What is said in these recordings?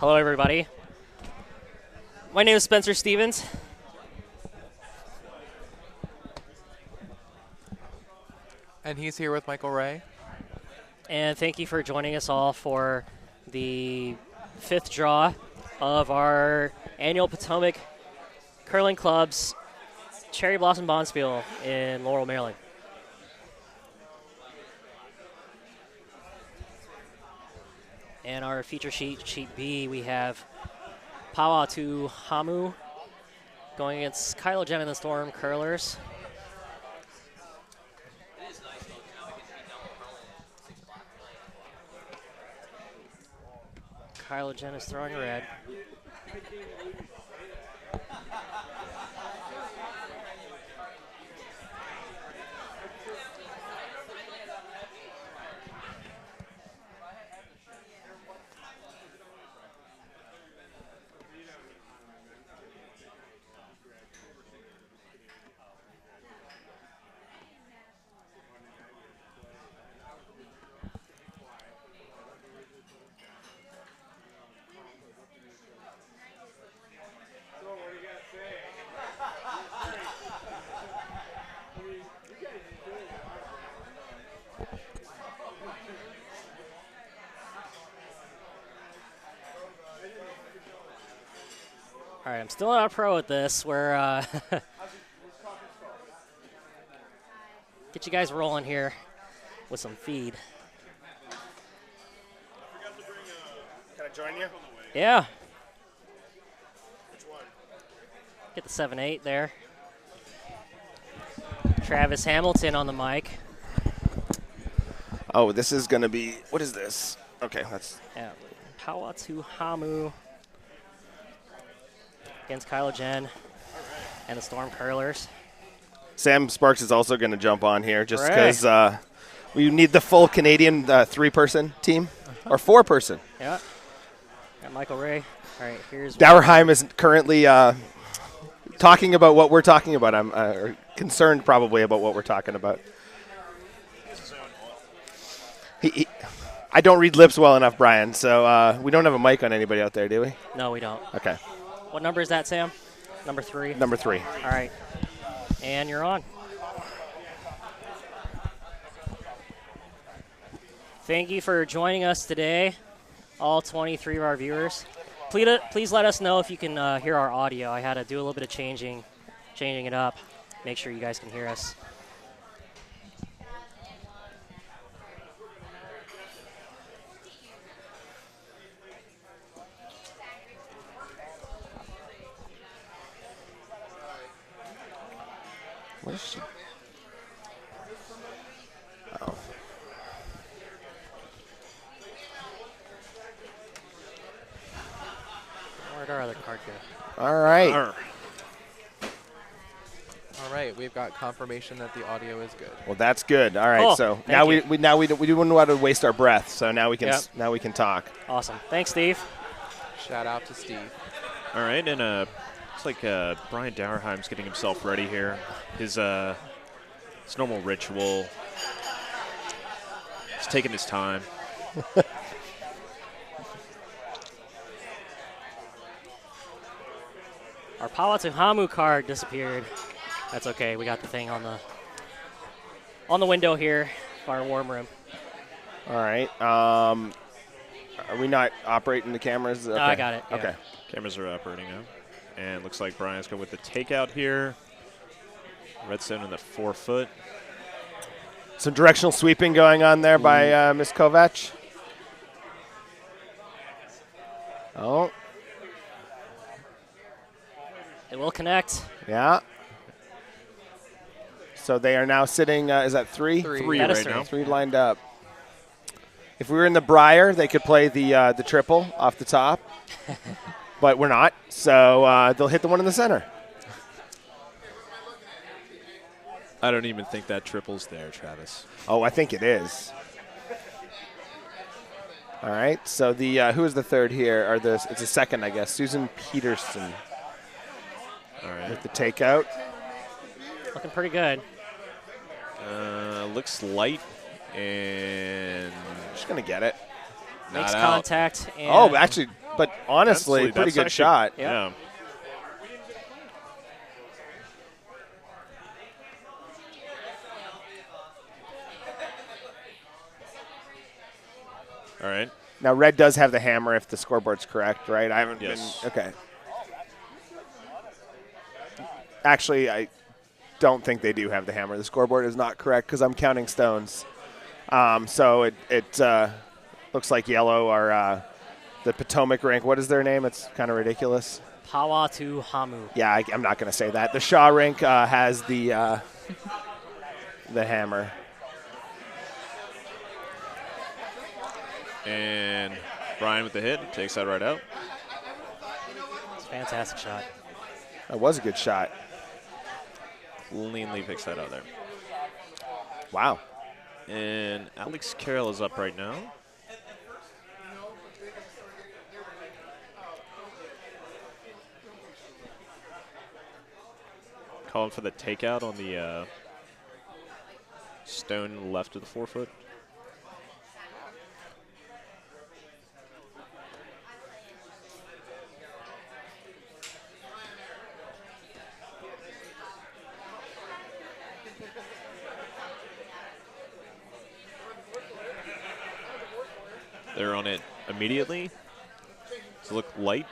Hello, everybody. My name is Spencer Stevens. And he's here with Michael Ray. And thank you for joining us all for the 5th draw of our annual Potomac Curling Club's Cherry Blossom Bonspiel in Laurel, Maryland. And our feature sheet B, we have Pawa to Hamu going against Kylo, Jenn, and the Stormcurlers. Kylo, Jenn is throwing red. All right, I'm still not a pro at this. We're get you guys rolling here with some feed. Can I join you? Yeah. Which one? Get the 7-8 there. Travis Hamilton on the mic. Oh, this is going to be, what is this? Okay, that's. Yeah. Pawa to Hamu against Kylo, Jenn, and the Stormcurlers. Sam Sparks is also going to jump on here just because we need the full Canadian 3-person team or 4-person. Yeah. Got Michael Ray. All right, here's Dauerheim is currently talking about what we're talking about. I'm concerned probably about what we're talking about. I don't read lips well enough, Brian, so we don't have a mic on anybody out there, do we? No, we don't. Okay. What number is that, Sam? Number 3? Number 3. All right. And you're on. Thank you for joining us today, all 23 of our viewers. Please let us know if you can hear our audio. I had to do a little bit of changing it up. Make sure you guys can hear us. What is she? Oh. Where'd our other card go? All right. All right, we've got confirmation that the audio is good. Well, that's good. All right. Cool. So Thank now you. we don't want to waste our breath. So now we can talk. Awesome. Thanks, Steve. Shout out to Steve. All right, and looks like Brian Dauerheim's getting himself ready here. His normal ritual. He's taking his time. Our Pawa to Hamu card disappeared. That's okay. We got the thing on the window here, our warm room. All right. Are we not operating the cameras? Okay. No, I got it. Yeah. Okay. Cameras are operating now. And looks like Brian's going with the takeout here. Redstone in the 4-foot. Some directional sweeping going on there by Ms. Kovac. Oh. It will connect. Yeah. So they are now sitting, is that 3? 3 That is right three. now. 3 lined up. If we were in the Briar, they could play the triple off the top. But we're not, so they'll hit the one in the center. I don't even think that triple's there, Travis. Oh, I think it is. All right, so the who is the third here? Or it's a second, I guess. Susan Peterson All right. with the takeout. Looking pretty good. Looks light and Just going to get it. not Makes out. contact. And Oh, actually but honestly, pretty that's good actually- shot. Yeah. All right. Now, red does have the hammer if the scoreboard's correct, right? I haven't Yes. been. Okay. Actually, I don't think they do have the hammer. The scoreboard is not correct because I'm counting stones. So it looks like yellow are the Potomac rank. What is their name? It's kind of ridiculous. Pawa to Hamu. Yeah, I'm not going to say that. The Shaw rink has the hammer. And Brian with the hit takes that right out. It's a fantastic shot. That was a good shot. Cleanly picks that out there. Wow. And Alex Carroll is up right now. Calling for the takeout on the stone left of the 4 foot. They're on it immediately. Does it look light?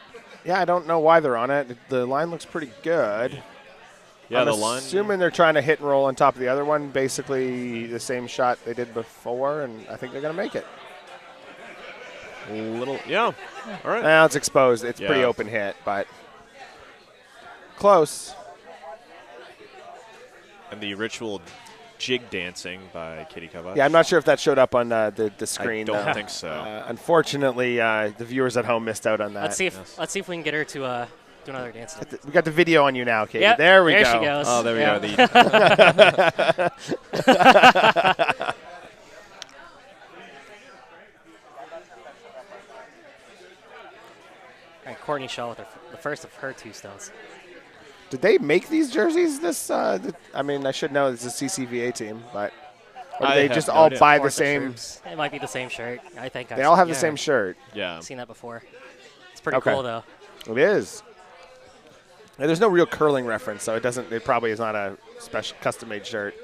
Yeah, I don't know why they're on it. The line looks pretty good. Yeah, I'm the line. assuming they're trying to hit and roll on top of the other one, basically the same shot they did before, and I think they're going to make it. Little, yeah. All right. Now it's exposed. It's pretty Yeah. open hit, but close. And the ritual jig dancing by Kitty Kovac. Yeah, I'm not sure if that showed up on the screen. I don't though. think so. Unfortunately, the viewers at home missed out on that. Let's see if Yes. let's see if we can get her to do another dance. We got the video on you now, Katie. Yep, there we go. There she goes. Oh, there we Yeah. go. The All right, Courtney Shaw with the first of her 2 stones. Did they make these jerseys? I mean, I should know it's a CCVA team, but or do I they have just no all idea. buy Or the same? It might be the same shirt. I think They all have the same shirt. yeah. I've seen that before. It's pretty Okay. cool though. It is. And there's no real curling reference, so it doesn't. It probably is not a special custom-made shirt.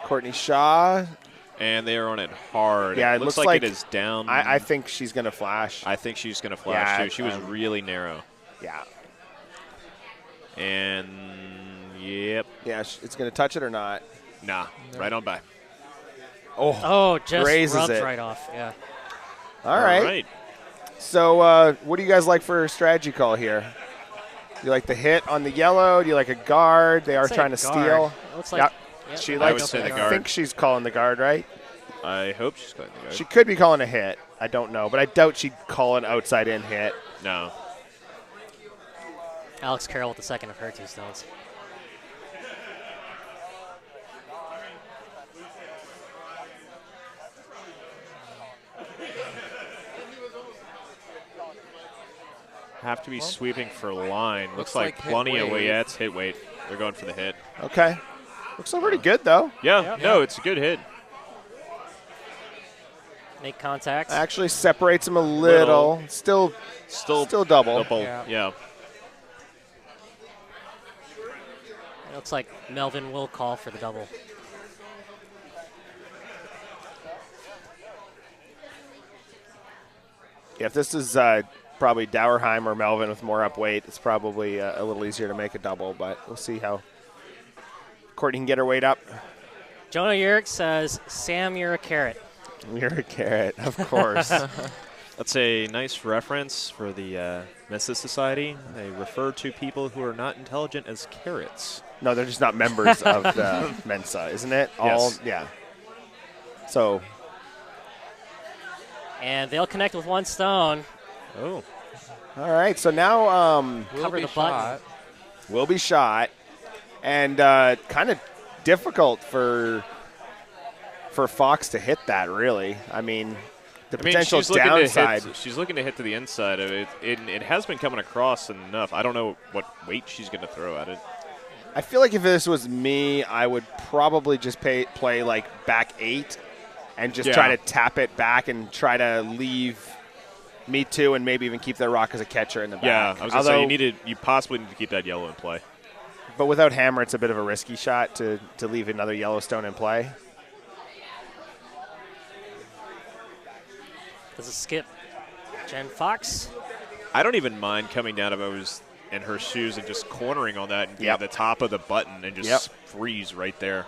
Courtney Shaw. And they are on it hard. Yeah, it it looks looks like like- it is down. I think she's gonna flash. I think she's going to flash, Yeah, too. She was really narrow. Yeah. And, yep. Yeah, it's gonna touch it or not. Nah, right on by. Oh, just Grazes rubbed it. right off. Yeah. All right. So, what do you guys like for a strategy call here? Do you like the hit on the yellow? Do you like a guard? They are I'd say trying to guard. steal. It looks like Yep. yeah, She I'd likes. go for say the I guard. think she's calling the guard, right? I hope she's going to go. She could be calling a hit. I don't know, but I doubt she'd call an outside-in hit. No. Alex Carroll with the second of her 2 stones. Have to be sweeping for line. Looks Looks like like hit plenty of weight. weight. Yeah, it's hit weight. They're going for the hit. Okay. Looks pretty good, though. Yeah, no, it's a good hit. Make contact. Actually separates them a little. Still double. Double. Yeah. Yeah. It looks like Melvin will call for the double. Yeah, if this is probably Dauerheim or Melvin with more up weight, it's probably a little easier to make a double, but we'll see how Courtney can get her weight up. Jonah Urick says, Sam, you're a carrot. You're a carrot, of course. That's a nice reference for the Mensa Society. They refer to people who are not intelligent as carrots. No, they're just not members of the Mensa, isn't it? Yes. Yeah. So, And they'll connect with 1 stone. Oh. all right. So now Will Cover be the button. shot. will be shot, and kind of difficult for Fox to hit that. Really, I mean, the potential she's looking downside. To hit, she's looking to hit to the inside of it. It has been coming across enough. I don't know what weight she's going to throw at it. I feel like if this was me, I would probably just play like back 8 and just try to tap it back and try to leave me too, and maybe even keep their rock as a catcher in the back. Yeah, I was going to say you possibly need to keep that yellow in play. But without hammer, it's a bit of a risky shot to leave another Yellowstone in play. Does it skip Jenn Fox? I don't even mind coming down if I was in her shoes and just cornering on that and getting the top of the button and just freeze right there.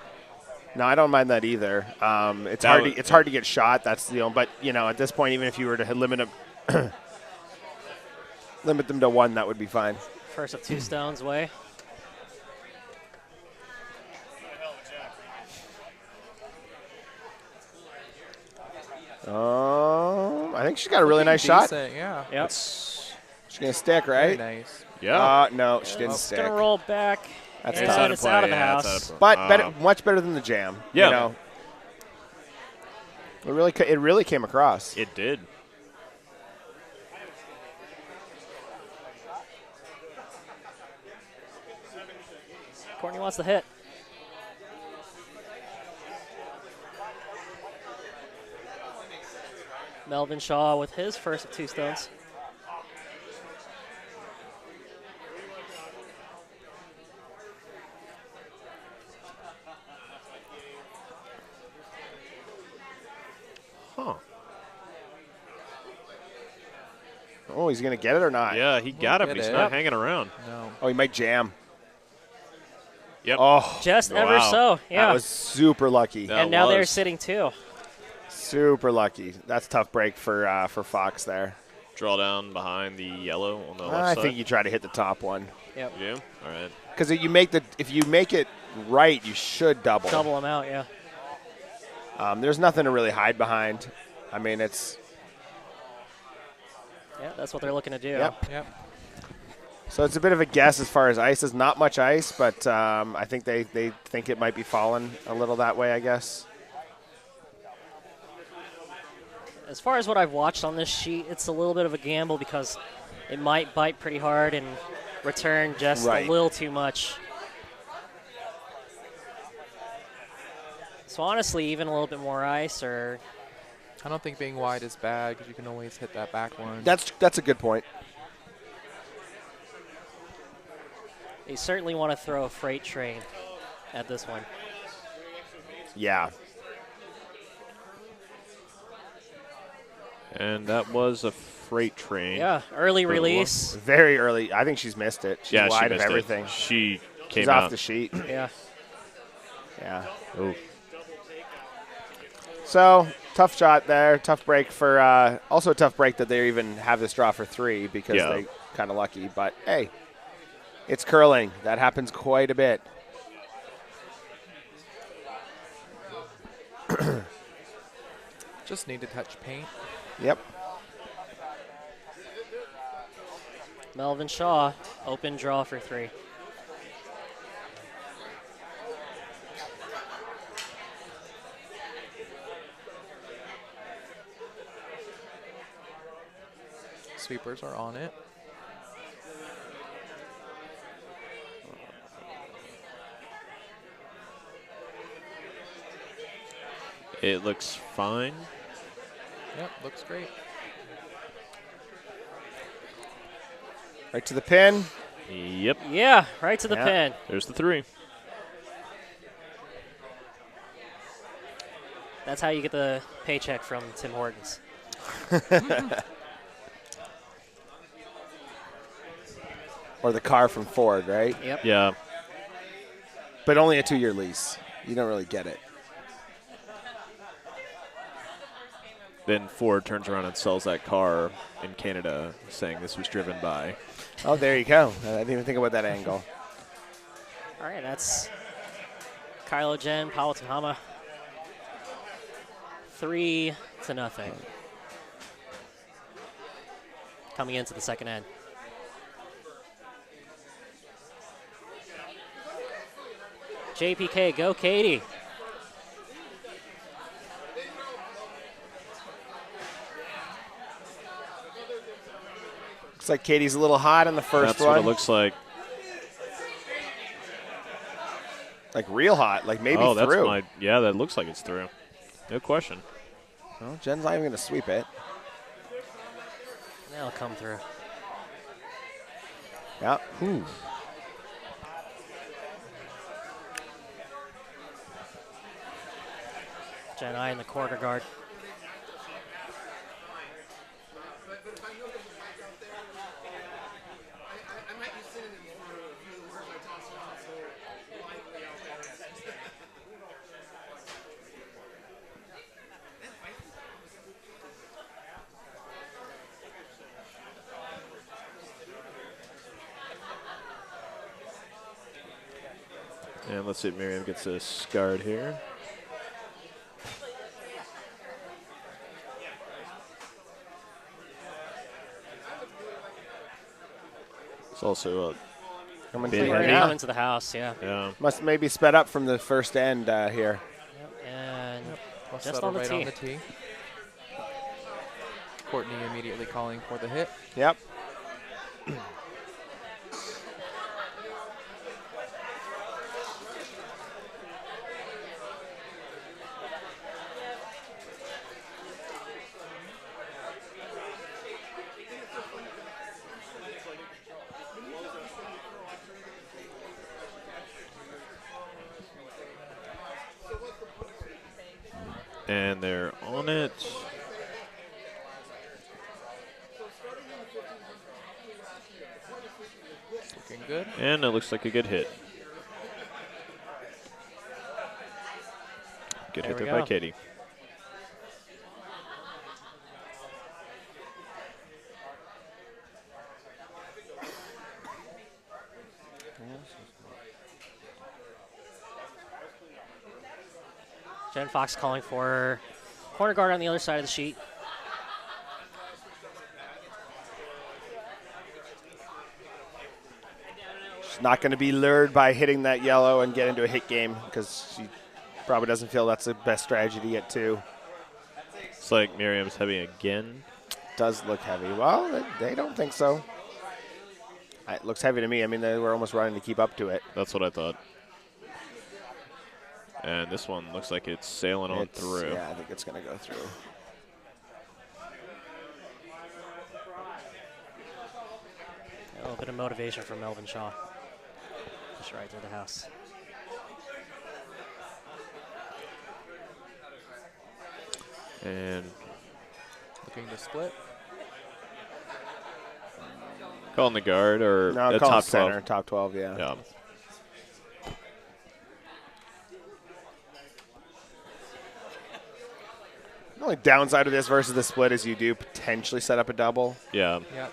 No, I don't mind that either. It's hard to get shot. That's but at this point, even if you were to limit them, limit them to 1, that would be fine. First of 2 stones away. I think she's got a really nice shot. Yeah. Yep. She's going to stick, right? Very nice. Yeah. No, she didn't stick. It's going to roll back. That's and tough. it's out of the house. But much better than the jam. Yeah. It really came across. It did. Courtney wants the hit. Melvin Shaw with his first of 2 stones. Huh. Oh, he's going to get it or not? Yeah, he got it, but he's not hanging around. No. Oh, he might jam. Yep. Oh, Just ever so, yeah. That was super lucky. That and now they're was. sitting 2. Super lucky. That's a tough break for Fox there. Draw down behind the yellow on the left I side. think you try to hit the top one. Yep. You do? All right. Because if you make it right, you should double. Double them out, yeah. There's nothing to really hide behind. I mean, it's. Yeah, that's what they're looking to do. Yep. Yep. So it's a bit of a guess as far as ice. Is not much ice, but I think they think it might be falling a little that way, I guess. As far as what I've watched on this sheet, it's a little bit of a gamble because it might bite pretty hard and return just a little too much. So honestly, even a little bit more ice, or I don't think being wide is bad because you can always hit that back one. That's a good point. you certainly want to throw a freight train at this one. Yeah. And that was a freight train. Yeah, early release. Very early. I think she's missed it. She's Yeah, wide she of missed everything. it. She came She's out. off the sheet. Yeah. Yeah. Oh. So, tough shot there. Tough break for also a tough break that they even have this draw for 3 because they kind of lucky. But, hey, it's curling. That happens quite a bit. Just need to touch paint. Yep. Melvin Shaw, open draw for 3. Sweepers are on it. It looks fine. Yep, looks great. Right to the pin. Yep. Yeah, right to the pin. There's the 3. That's how you get the paycheck from Tim Hortons. Or the car from Ford, right? Yep. Yeah. But only a 2-year lease. You don't really get it. Then Ford turns around and sells that car in Canada, saying this was driven by. Oh, there you go. I didn't even think about that angle. All right, that's Kylo, Jenn, Pawa, Hamu. 3-0. Coming into the second end. JPK, go Katie. Looks like Katie's a little hot in the first That's one. what it looks like. Like real hot, like maybe oh, that's through. yeah, that looks like it's through. No question. Well, Jenn's not even going to sweep it. That'll come through. Yeah. Jenn in the corner guard. And let's see if Miriam gets this guard here. It's also Coming Big through heavy. now. Into the house, yeah. yeah. Must maybe sped up from the first end here. Yep. And Plus just settle on the right tee. on the tee. Courtney immediately calling for the hit. Yep. And they're on it. Looking good. And it looks like a good hit. Good There hit we there by go. Katie. Jenn Fox calling for corner guard on the other side of the sheet. She's not going to be lured by hitting that yellow and get into a hit game because she probably doesn't feel that's the best strategy to get to. It's like Miriam's heavy again. Does look heavy. Well, they don't think so. It looks heavy to me. I mean, they were almost running to keep up to it. That's what I thought. And this one looks like it's sailing on through. Yeah, I think it's going to go through. A little bit of motivation from Melvin Shaw. Just right through the house. And Looking to split. calling the guard or No, the call top center, 12. top 12, yeah. Yeah. The only downside of this versus the split is you do potentially set up a double. Yeah. Yep.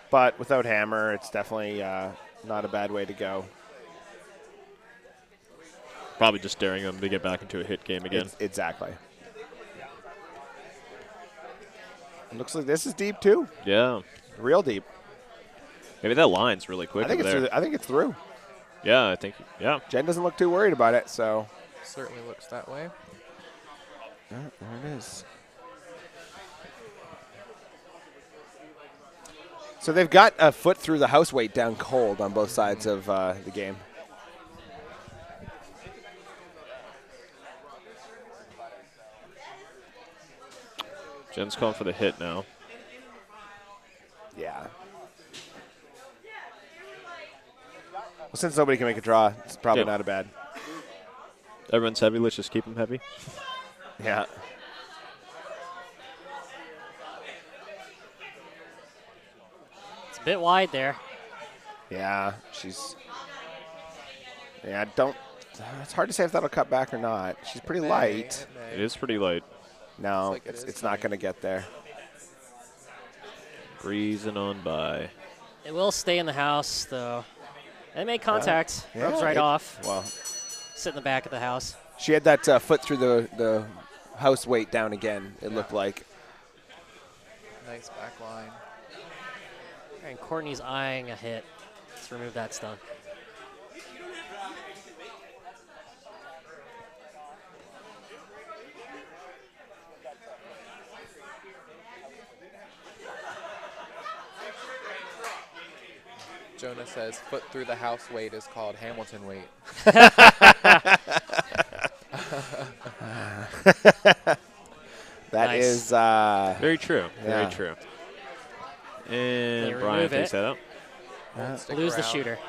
But without hammer, it's definitely not a bad way to go. Probably just daring them to get back into a hit game again. Exactly. It looks like this is deep too. Yeah. Real deep. Maybe that line's really quick I think over it's there. through, I think it's through. Yeah, I think. Yeah. Jen doesn't look too worried about it, so Certainly looks that way. there it is. So they've got a foot through the house weight down cold on both sides of the game. Jen's calling for the hit now. Yeah. Well, since nobody can make a draw, it's probably Yeah. not a bad. Everyone's heavy. Let's just keep them heavy. Yeah. It's a bit wide there. Yeah, she's. Yeah, don't. It's hard to say if that'll cut back or not. She's pretty light. It is pretty light. No, like it is it's not going to get there. Breezing on by. It will stay in the house, though. They made contact. Yeah, Rubs right it- off. Well, Sit in the back of the house. she had that foot through the house weight down again, it looked like. Nice back line. And Courtney's eyeing a hit. Let's remove that stun. Jonah says foot through the house weight is called Hamilton weight. That Nice. is Very true. Yeah. Very true. They And Brian remove takes it. that out. Won't stick Lose the around. shooter.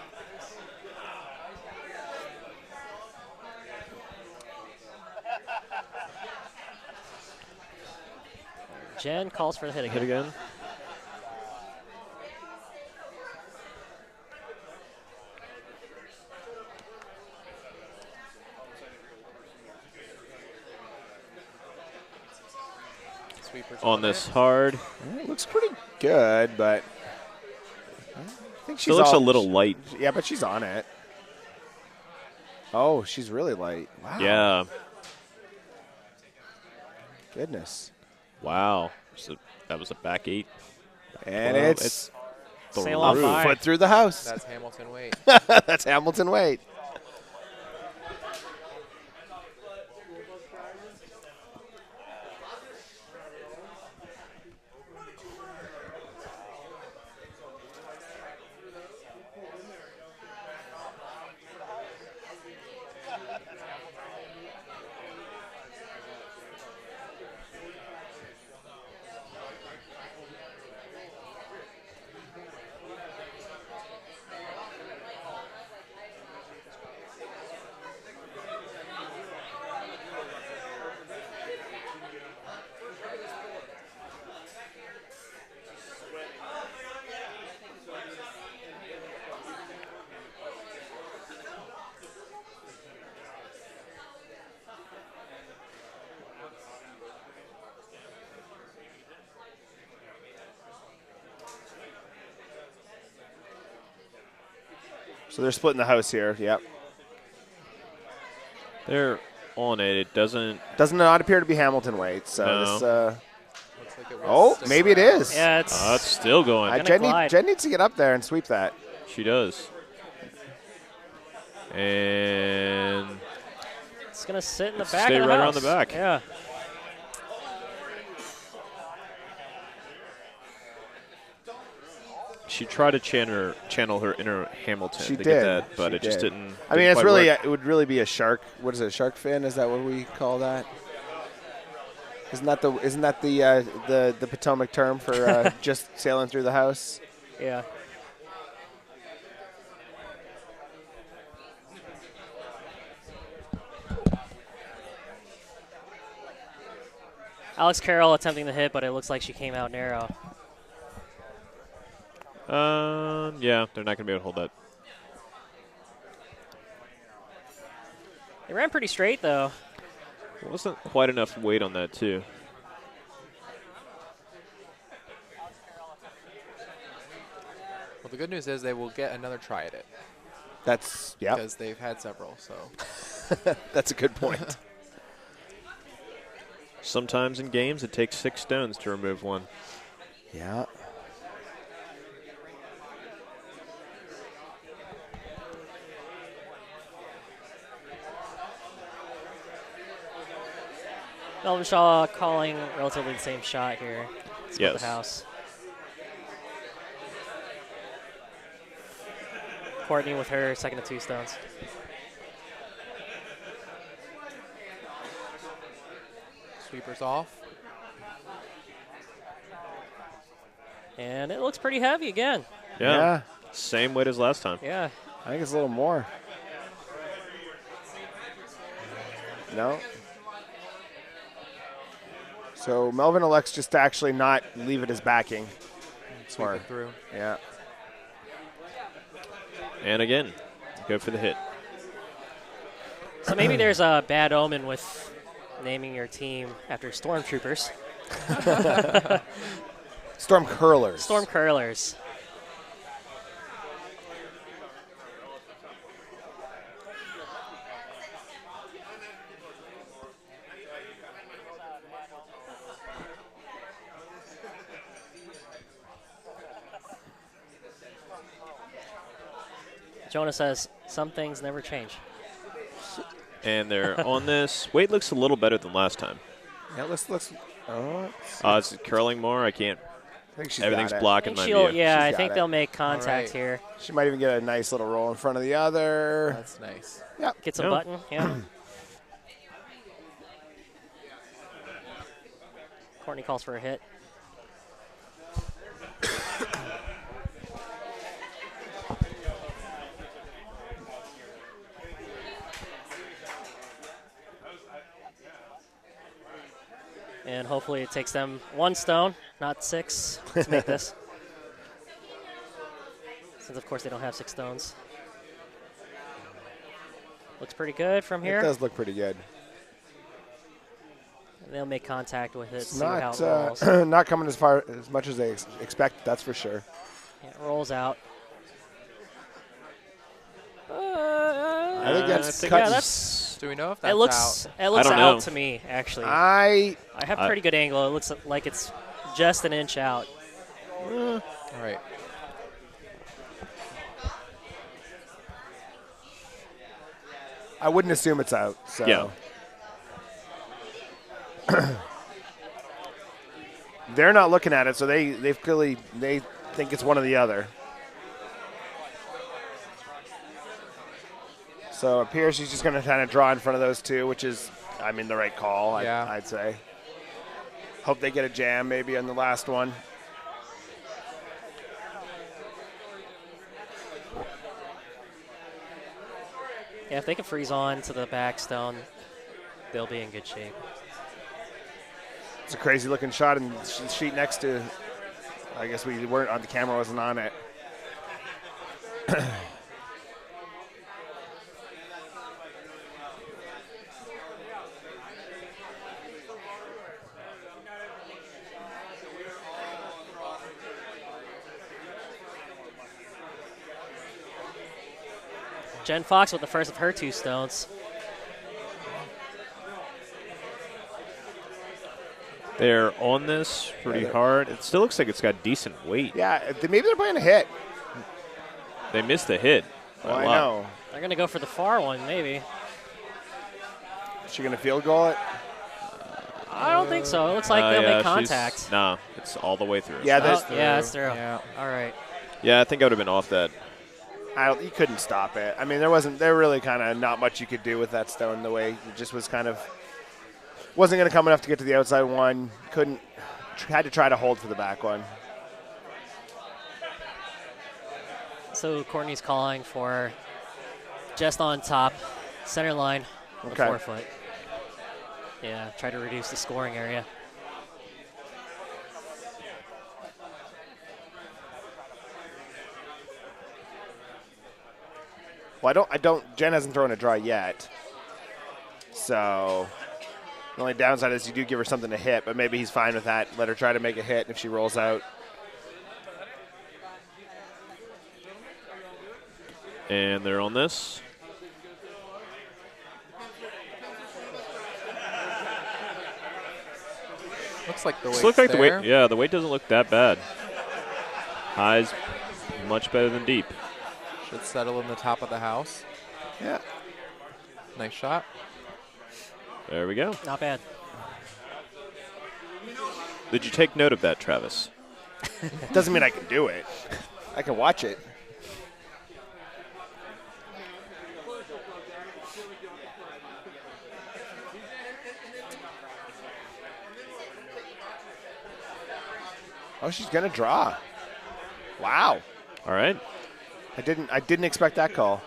Jenn calls for the hit Hit again. again. Sweepers On this hard. it looks pretty good, but I think she's Still looks a all- little light. Yeah, but she's on it. Oh, she's really light. Wow. Yeah. Goodness. Wow. So that was a back 8. And Well, it's Sail off through. by. foot through the house. That's Hamilton weight. That's Hamilton weight. So they're splitting the house here. Yep. They're on it. It doesn't. Doesn't not appear to be Hamilton weight. So No. this. Looks like it will Oh, stick maybe it around. is. Yeah, it's It's still going. Gonna Jenn, glide. Jenn needs to get up there and sweep that. She does. And it's gonna sit in the It's back stay of the right house. around the back. Yeah. she tried to channel her inner Hamilton She to did. get that, but She it just did. didn't. I mean, didn't it's quite really work. it would really be a shark. What is it? A shark fin? Is that what we call that? Isn't that the Potomac term for just sailing through the house? Yeah. Alex Carroll attempting the hit, but it looks like she came out narrow. Yeah, they're not going to be able to hold that. They ran pretty straight, though. Wasn't quite enough weight on that, too. Well, the good news is they will get another try at it That's yeah. because they've had several. So That's a good point. Sometimes in games, it takes 6 stones to remove one. Yeah. Melvin Shaw calling relatively the same shot here. Split Yes. the house. Courtney with her second of 2 stones. sweepers off. And it looks pretty heavy again. Yeah. Same weight as last time. Yeah. I think it's a little more. No. So Melvin elects just to actually not leave it as backing. Sweep Or- it through. Yeah. And again, go for the hit. So maybe there's a bad omen with naming your team after Stormtroopers. Stormcurlers. Stormcurlers. Jonah says, some things never change. And they're on this. Weight looks a little better than last time. Yeah, let's It's curling more. I can't I think she's Everything's got it. blocking my she'll, view. yeah, She's I got think it. they'll make contact right. here. She might even get a nice little roll in front of the other. That's nice. Yep. Get some Yeah. button, yeah. Courtney calls for a hit. And hopefully it takes them 1 stone, not 6, to make this. Since, of course, they don't have 6 stones. Looks pretty good from It here. does look pretty good. And they'll make contact with it, It's see how it not rolls. not coming as much as they expect. That's for sure. Yeah, it rolls out. I think that's yeah, cut. that's. Do we know if that's It looks. out? It looks don't out know. to me. Actually, I I have pretty good angle. It looks like it's just an inch out. All right. wouldn't assume it's out. So. Yeah. They're not looking at it, so they think it's one or the other. So it appears she's just going to kind of draw in front of those two, which is, I mean, the right call, Yeah. I'd say. Hope they get a jam maybe on the last one. Yeah, if they can freeze on to the back stone, they'll be in good shape. It's a crazy looking shot, and the sheet next to, I guess we weren't on, the camera wasn't on it. Jen Fox with the first of her 2 stones. They're on this pretty hard. It still looks like it's got decent weight. Yeah, maybe they're playing a hit. They missed the hit. by Well, a I lot. know. They're going to go for the far one, maybe. Is she going to field goal it? I don't think so. It looks like they'll yeah, make contact. Nah, it's all the way through. Yeah, Oh, that's yeah, that's through. Yeah. All right. Yeah, I think I would have been off that. you couldn't stop it. I mean, there really kind of not much you could do with that stone. The way it just was kind of wasn't going to come enough to get to the outside one. Had to try to hold for the back one. So Courtney's calling for just on top, center line, the Okay. 4 foot. Yeah, try to reduce the scoring area. Well, Jen hasn't thrown a draw yet. So the only downside is you do give her something to hit, but maybe he's fine with that. Let her try to make a hit if she rolls out. And they're on this. Looks like the It's weight. look like the weight. Yeah, the weight doesn't look that bad. High's much better than deep. Should settle in the top of the house. Yeah. Nice shot. There we go. Not bad. Did you take note of that, Travis? Doesn't mean I can do it. I can watch it. Oh, she's gonna draw. Wow. All right. I didn't expect that call.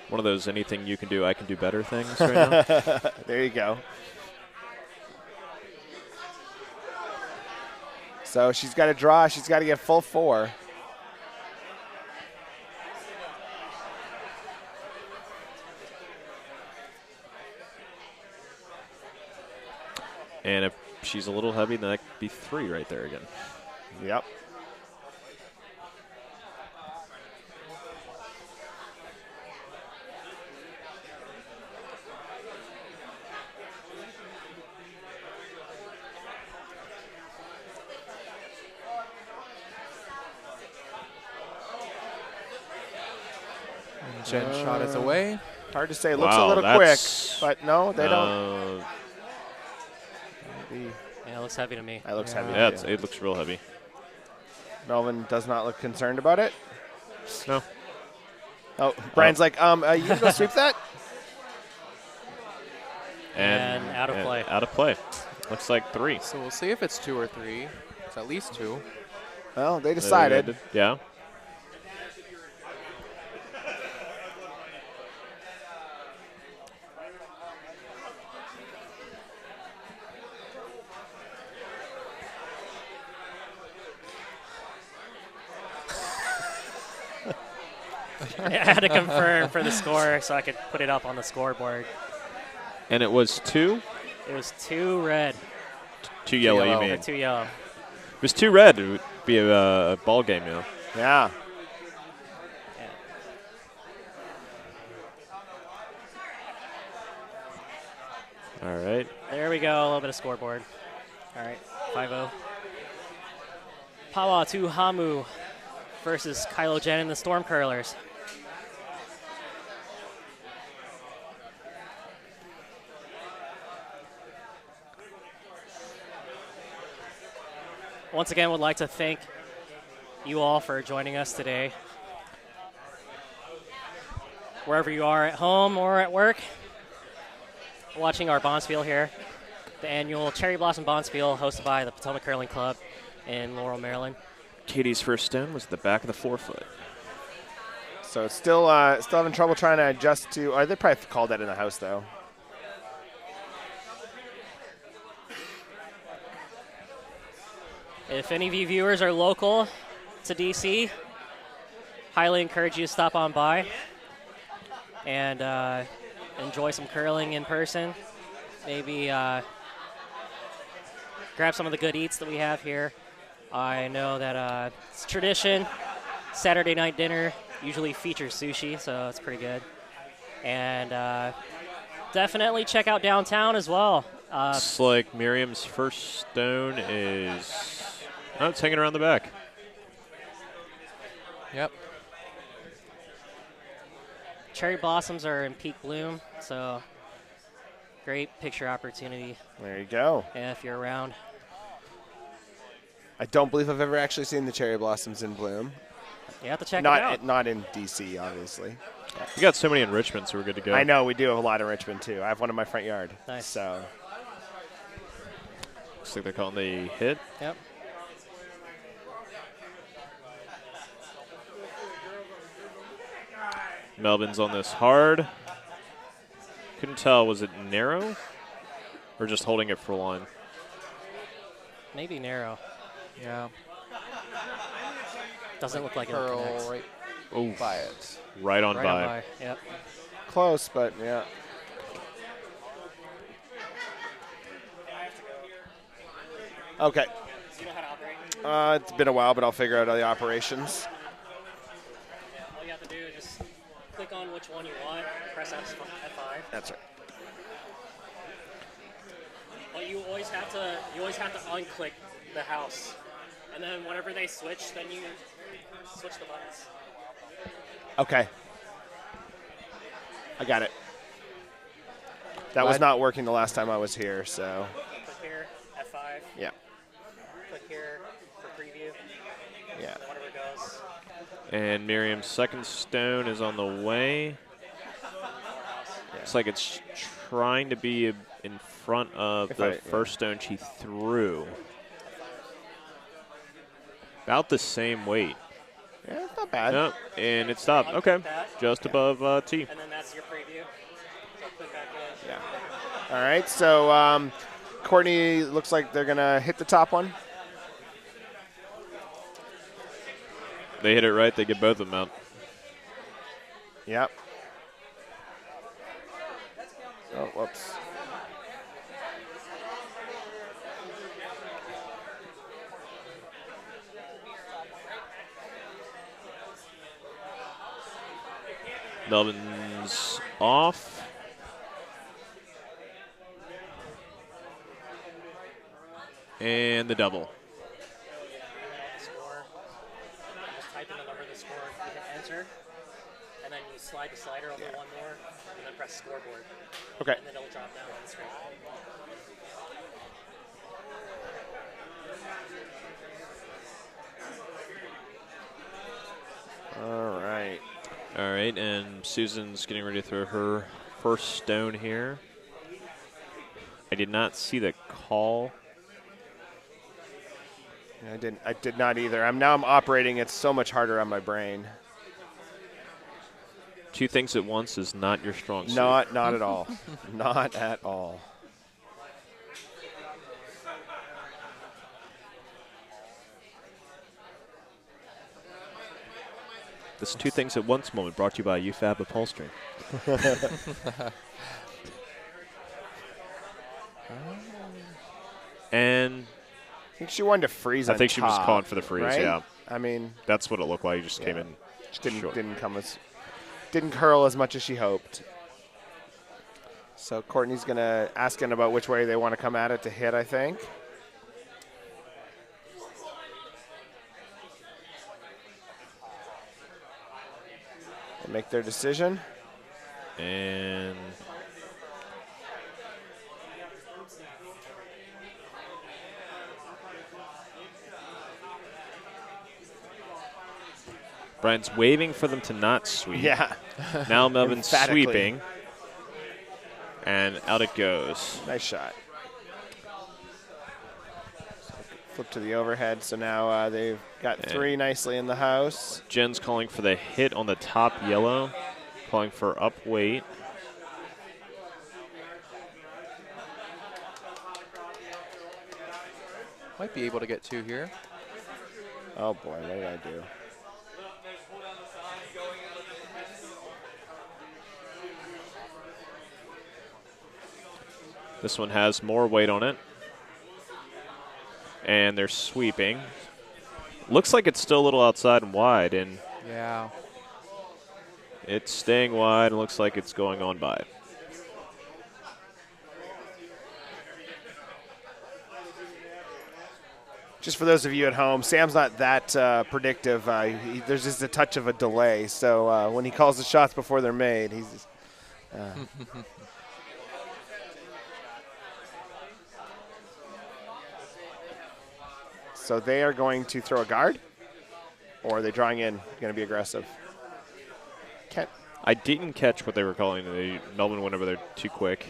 One of those anything you can do, I can do better things right now. There you go. So she's got to draw. She's got to get full 4. And if she's a little heavy, then that could be 3 right there again. Yep. And Jen shot is away. Hard to say. Looks a Wow, little quick, that's- but no, they don't. Maybe. Yeah, it looks heavy to me. It looks heavy. Yeah, it looks real heavy. Melvin does not look concerned about it. No. Oh, Brian's like, you can go sweep that? And out of play. Out of play. Looks like 3. So we'll see if it's 2 or 3. It's at least 2. Well, they decided. Yeah. I had to confirm for the score so I could put it up on the scoreboard. And it was 2? It was 2 red. 2 yellow, yellow. you mean? Or 2 yellow. If it was 2 red, it would be a ball game, you know? Yeah. All right. There we go, a little bit of scoreboard. All right, 5-0. Pawa to Hamu versus Kylo, Jenn and the Stormcurlers. Once again, would like to thank you all for joining us today. Wherever you are, at home or at work, watching our Bonspiel here, the annual Cherry Blossom Bonspiel hosted by the Potomac Curling Club in Laurel, Maryland. Katie's first stone was the back of the forefoot. So it's still having trouble trying to adjust to. They probably called that in the house though. If any of you viewers are local to DC, highly encourage you to stop on by and enjoy some curling in person. Maybe grab some of the good eats that we have here. I know that it's tradition. Saturday night dinner usually features sushi, so it's pretty good. And definitely check out downtown as well. It's like Miriam's first stone is... Oh, it's hanging around the back. Yep. Cherry blossoms are in peak bloom, so great picture opportunity There you go. if you're around. I don't believe I've ever actually seen the cherry blossoms in bloom. You have to check it out. Not in DC, obviously. We got so many in Richmond, so we're good to go. I know we do have a lot in Richmond too. I have one in my front yard. Nice. So Looks like they're calling the hit. Yep. Melvin's on this hard. Couldn't tell, was it narrow or just holding it for line? Maybe narrow. Yeah. Doesn't look like it Curl connects. right Oh, by it. right on Right by. on by. Yep. close, but yeah. Okay. Do you know how to operate? It's been a while, but I'll figure out all the operations. All you have to do is just click on which one you want, press F5. That's right. Well, you always have to unclick the house, and then whenever they switch, then you switch the buttons. Okay. I got it. That was What? not working the last time I was here, so Click here, F5. yeah. Click here for preview. Yeah. Whatever it goes. And Miriam's second stone is on the way. Looks like it's trying to be in front of the first stone she threw. About the same weight. Yeah, it's not bad. Yep, and it stopped. Okay, just above T. And then that's your preview. So click back in. Yeah. All right, so Courtney looks like they're going to hit the top one. They hit it right, they get both of them out. Yep. Oh, whoops. Melvin's off. And the double. Score. Just type in the number of the score, you hit enter, and then you slide the slider over one more, and then press scoreboard. Okay. And then it'll drop down on the screen. All right, and Susan's getting ready to throw her first stone here. I did not see the call. I did not either. Now I'm operating it so much harder on my brain. Two things at once is not your strong suit. Not at all. Not at all. This two things at once moment brought to you by UFAB Upholstery. And I think she wanted to freeze on I think she was top, calling for the freeze, right? yeah. I mean, That's what it looked like. He just came in didn't curl as much as she hoped. So Courtney's going to ask him about which way they want to come at it to hit, I think. And make their decision. And Brian's waving for them to not sweep. Yeah. Now Melvin's Emphatically. sweeping. And out it goes. Nice shot. Flip to the overhead. So now they've got three nicely in the house. Jenn's calling for the hit on the top yellow. Calling for up weight. Might be able to get two here. Oh boy, what did I do? This one has more weight on it. And they're sweeping. Looks like it's still a little outside and wide, and Yeah. it's staying wide and looks like it's going on by. Just for those of you at home, Sam's not that predictive. There's just a touch of a delay. So when he calls the shots before they're made, he's just, So they are going to throw a guard? Or are they drawing in, going to be aggressive? Can't. I didn't catch what they were calling. Melvin went over there too quick.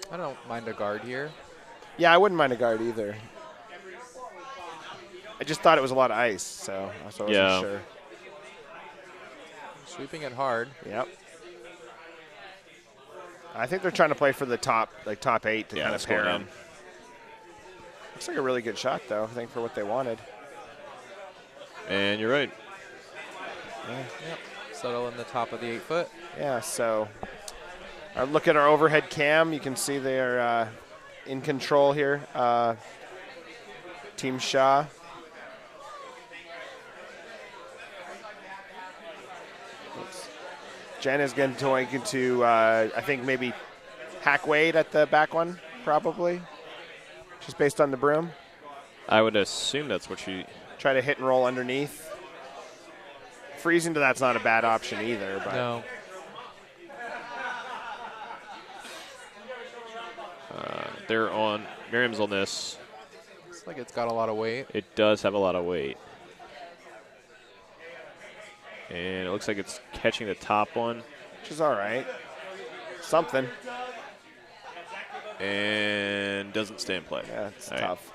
I don't mind a guard here. Yeah, I wouldn't mind a guard either. I just thought it was a lot of ice, so I wasn't sure. Sweeping it hard. Yep. I think they're trying to play for the top 8 to kind of pair them. Looks like a really good shot, though, I think, for what they wanted. And you're right. Yeah. Yep. Settle in the top of the 8 foot. Yeah, so look at our overhead cam. You can see they're in control here. Team Shaw. Jenn is going to I think, maybe hack Wade at the back one, probably, just based on the broom. I would assume that's what she... Try to hit and roll underneath. Freezing to that's not a bad option either. But No. They're on... Miriam's on this. Looks like it's got a lot of weight. It does have a lot of weight. And it looks like it's catching the top one. which is all right. Something. And doesn't stay in play. Yeah, it's All tough.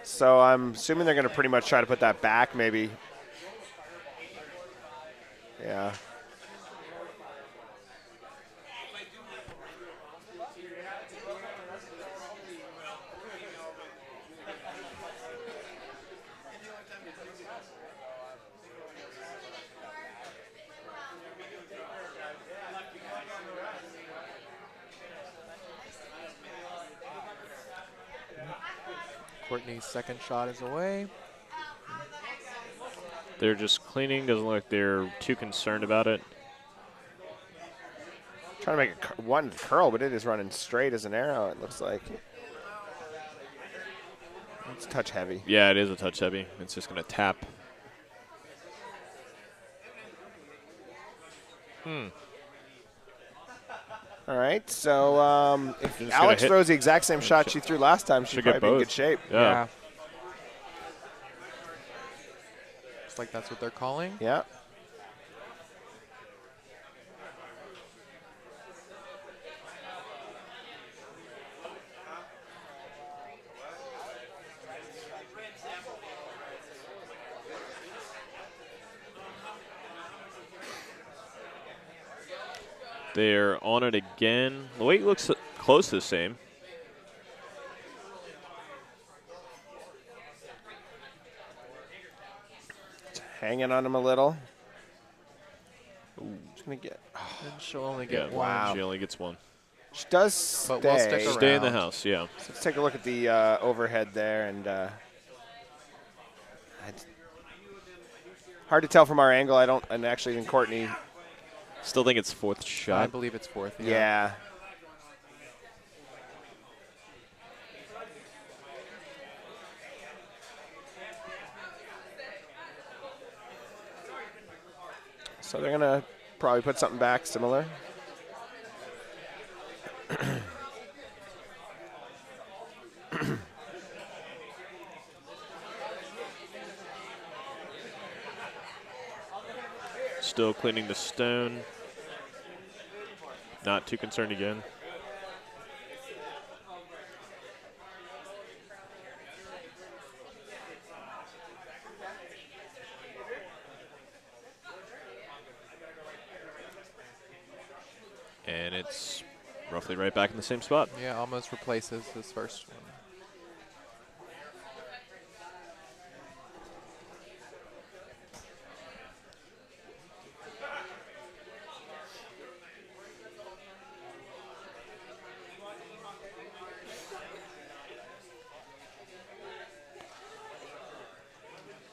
So I'm assuming they're going to pretty much try to put that back, maybe. Yeah. Courtney's second shot is away. They're just cleaning. Doesn't look like they're too concerned about it. Trying to make one curl, but it is running straight as an arrow, it looks like. It's touch heavy. Yeah, it is a touch heavy. It's just going to tap. All right, so if Just Alex gonna hit- throws the exact same shot she threw last time, she'd Should get probably be in both. good shape. Yeah. Looks like that's what they're calling. Yeah. They're on it again. The weight looks close to the same. Hanging on him a little. She's going to get. And she'll only get Yeah, one. Wow. She only gets one. She does stay. But we'll stick around. Stay in the house, yeah. So let's take a look at the overhead there. And it's hard to tell from our angle. And actually, even Courtney. Still think it's fourth I shot. believe it's fourth. Yeah. So they're going to probably put something back similar. Still cleaning the stone. Not too concerned again. And it's roughly right back in the same spot. Yeah, almost replaces his first one.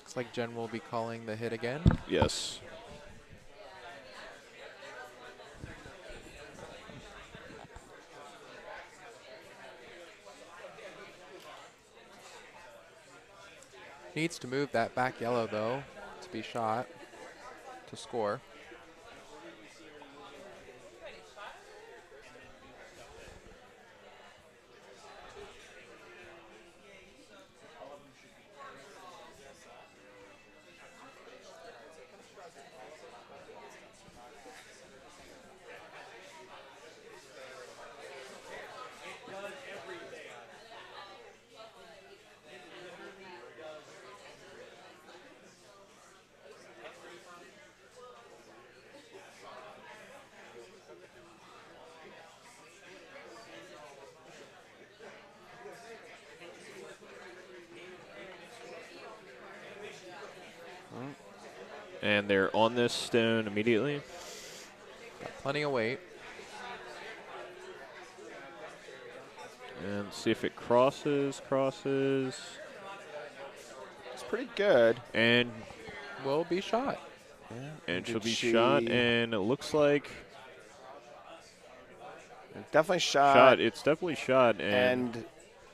Looks like Jenn will be calling the hit again. Yes. Needs to move that back yellow, though, to be shot, to score. And they're on this stone immediately. Got plenty of weight. And see if it crosses. It's pretty good. And Will be shot. and she'll Did be she- shot. And it looks like Definitely shot. shot. It's definitely shot. And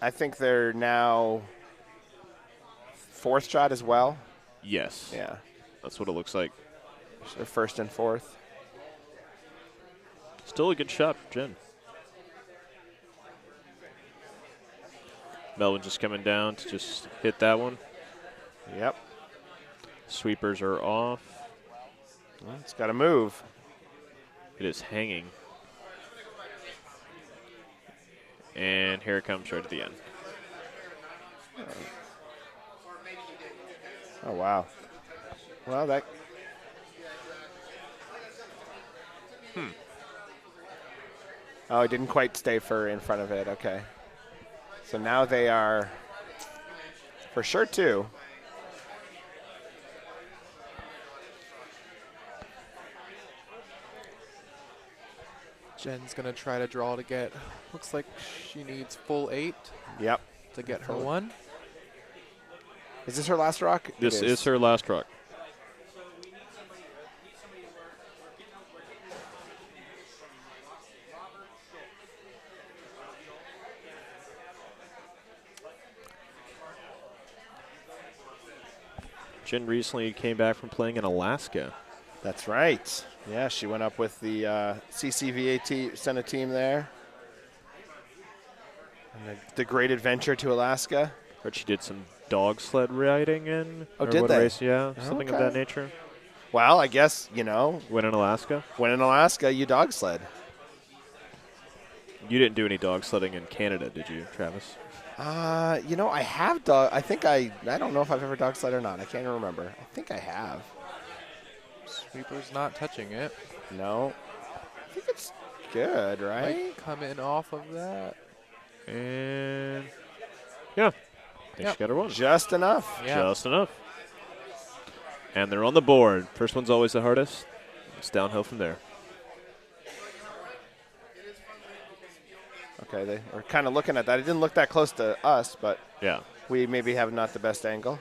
I think they're now fourth shot as well. yes. Yeah. That's what it looks like. So first and fourth. Still a good shot for Jenn. Melvin just coming down to just hit that one. Yep. Sweepers are off. Well, it's got to move. It is hanging. And here it comes right at the end. Oh, wow. Well, that. Oh, it didn't quite stay in front of it. Okay. So now they are for sure two. Jen's going to try to draw to get, looks like she needs full 8 Yep. to get her one. Is this her last rock? This It is her last rock. Jenn recently came back from playing in Alaska. That's right. Yeah, she went up with the CCVA sent a team there. And the Great Adventure to Alaska. Heard she did some dog sled riding in. Oh, or did what they? Race, yeah, something of Okay. that nature. Well, I guess, you know, Went in Alaska. when in Alaska, you dog sled. You didn't do any dog sledding in Canada, did you, Travis? You know, I have dog. I think I don't know if I've ever dog sled or not. I can't even remember. I think I have. Sweeper's not touching it. No. I think it's good, right? Might come in off of that. And yeah, I think she got her one. Just enough. Yeah. Just enough. And they're on the board. First one's always the hardest. It's downhill from there. Okay, they were kind of looking at that. It didn't look that close to us, but Yeah. we maybe have not the best angle.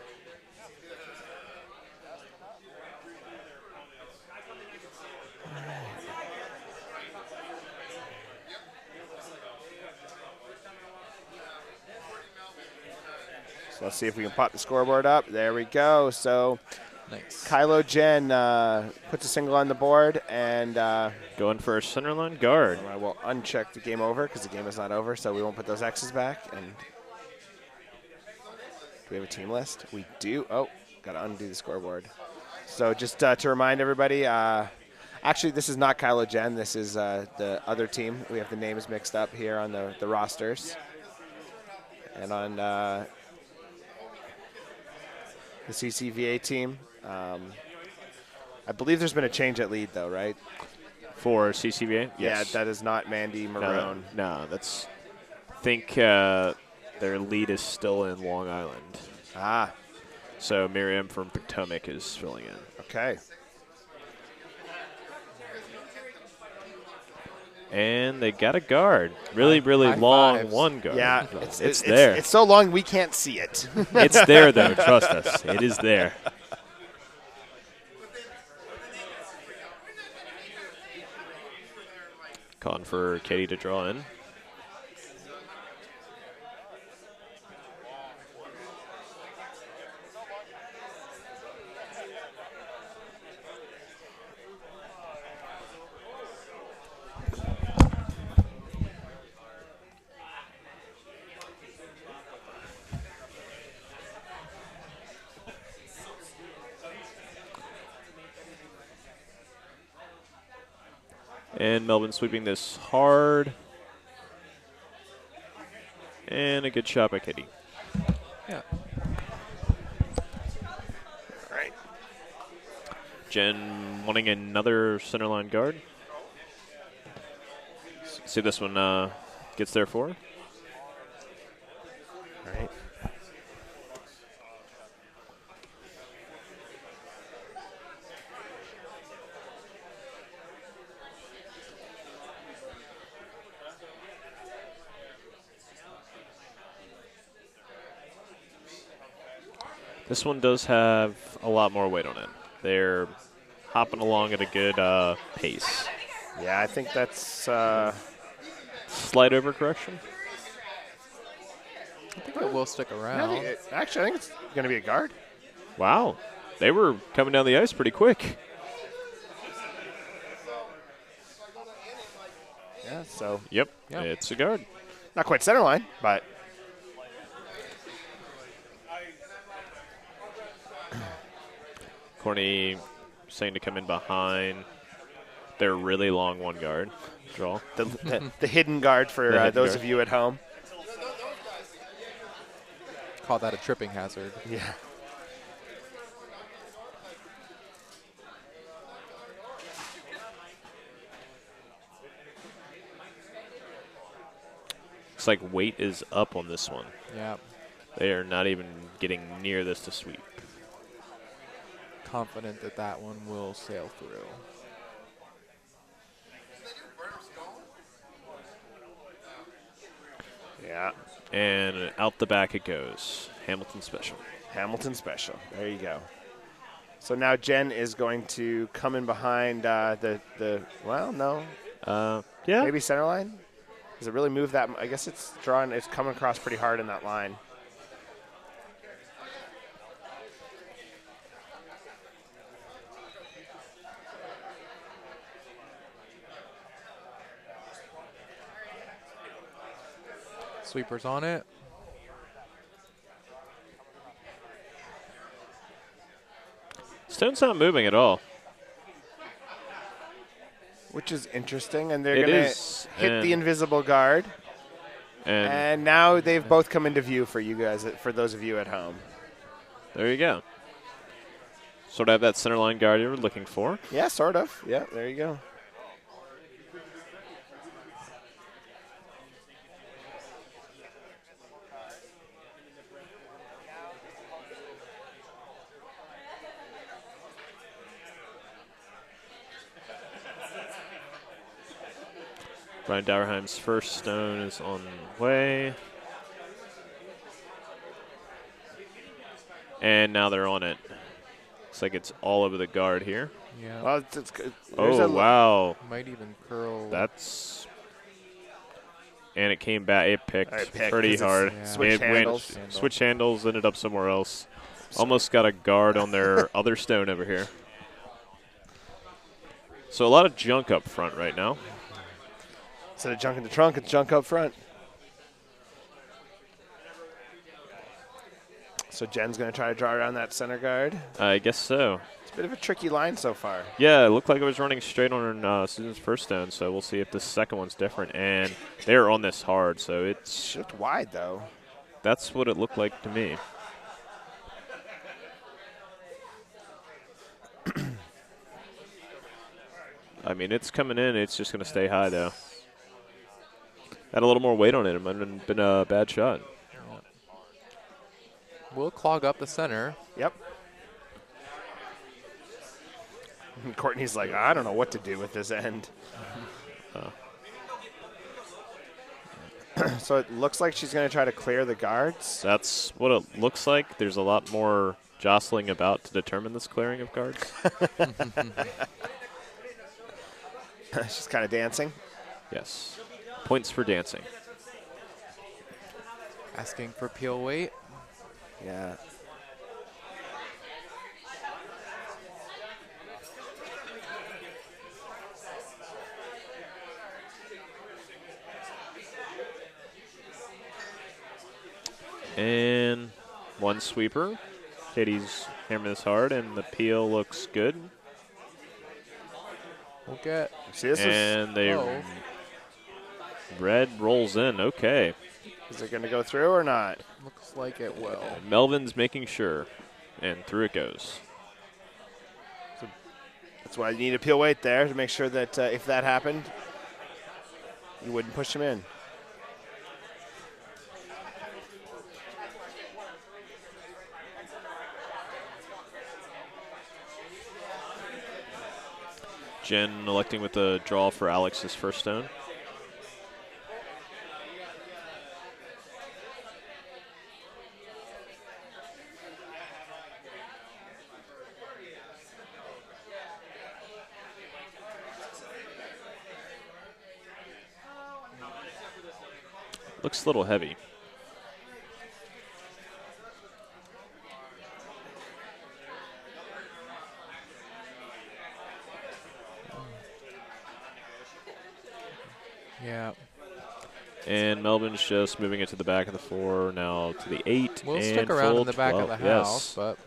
So let's see if we can pop the scoreboard up. There we go. So Nice. Kylo Jenn puts a single on the board, and Going for a centerline guard. I will uncheck the game over because the game is not over, so we won't put those X's back. And do we have a team list? We do. Oh, got to undo the scoreboard. So just to remind everybody, actually, this is not Kylo Jenn. This is the other team. We have the names mixed up here on the rosters. And on the CCVA team, I believe there's been a change at lead, though, right? For CCVA? Yes. Yeah, that is not Mandy Marone. No, that's. I think their lead is still in Long Island. Ah, So Miriam from Potomac is filling in. okay. And they got a guard. Really High long fives. one guard. Yeah, it's there. It's so long we can't see it. It's there, though. Trust us. It is there. Calling for Katie to draw in. And Melbourne sweeping this hard. And a good shot by Katie. Yeah. All right. Jenn wanting another centerline guard. See this one gets there for her. All right. This one does have a lot more weight on it. They're hopping along at a good pace. Yeah, I think that's Slight overcorrection. I think it will stick around. actually, I think it's going to be a guard. Wow. They were coming down the ice pretty quick. Yeah, so Yep. Yeah. It's a guard. not quite center line, but Corny saying to come in behind their really long one guard. Draw. the hidden guard for The hidden those guard. of you at home. Call that a tripping hazard. Yeah. Looks like weight is up on this one. Yeah. They are not even getting near this to sweep. Confident that that one will sail through. Yeah. And out the back it goes. Hamilton special. Hamilton special. There you go. So now Jenn is going to come in behind well, no, Yeah. maybe center line. Does it really move that? I guess it's drawing. It's coming across pretty hard in that line. Sweeper's on it. Stone's not moving at all. Which is interesting, and they're It going to is, hit the and- invisible guard. And And now they've both come into view for you guys, for those of you at home. there you go. Sort of have that center line guard you were looking for. Yeah, sort of. Yeah, there you go. Brian Dauerheim's first stone is on the way. And now they're on it. Looks like it's all over the guard here. Yeah. Well, it's good. Oh, wow. Might even curl. That's... And it came back. It picked, pretty 'cause it's hard. switch It handles. went switch handles, ended up somewhere else. Almost got a guard on their other stone over here. So a lot of junk up front right now. Instead of junk in the trunk, it's junk up front. So Jen's going to try to draw around that center guard. I guess so. It's a bit of a tricky line so far. Yeah, it looked like it was running straight on Susan's first stone, so we'll see if the second one's different. And they're on this hard, so it's She looked wide, though. that's what it looked like to me. I mean, it's coming in. It's just going to stay high, though. Had a little more weight on it. It might have been a bad shot. We'll clog up the center. Yep. And Courtney's like, I don't know what to do with this end. So it looks like she's going to try to clear the guards. That's what it looks like. There's a lot more jostling about to determine this clearing of guards. She's kind of dancing. Yes. Points for dancing. Asking for peel weight. Yeah. And one sweeper. Katie's hammering this hard, and the peel looks good. We'll get. See, this And they Oh. red rolls in. Okay. is it going to go through or not? Looks like it will. Melvin's making sure, and through it goes. That's why you need a peel weight there to make sure that if that happened, you wouldn't push him in. Jenn electing with the draw for Alex's first stone. Looks a little heavy. Yeah. And Melvin's just moving it to the back of the 4, now to the 8. We'll and stick around full in the back of 12. the house, Yes. but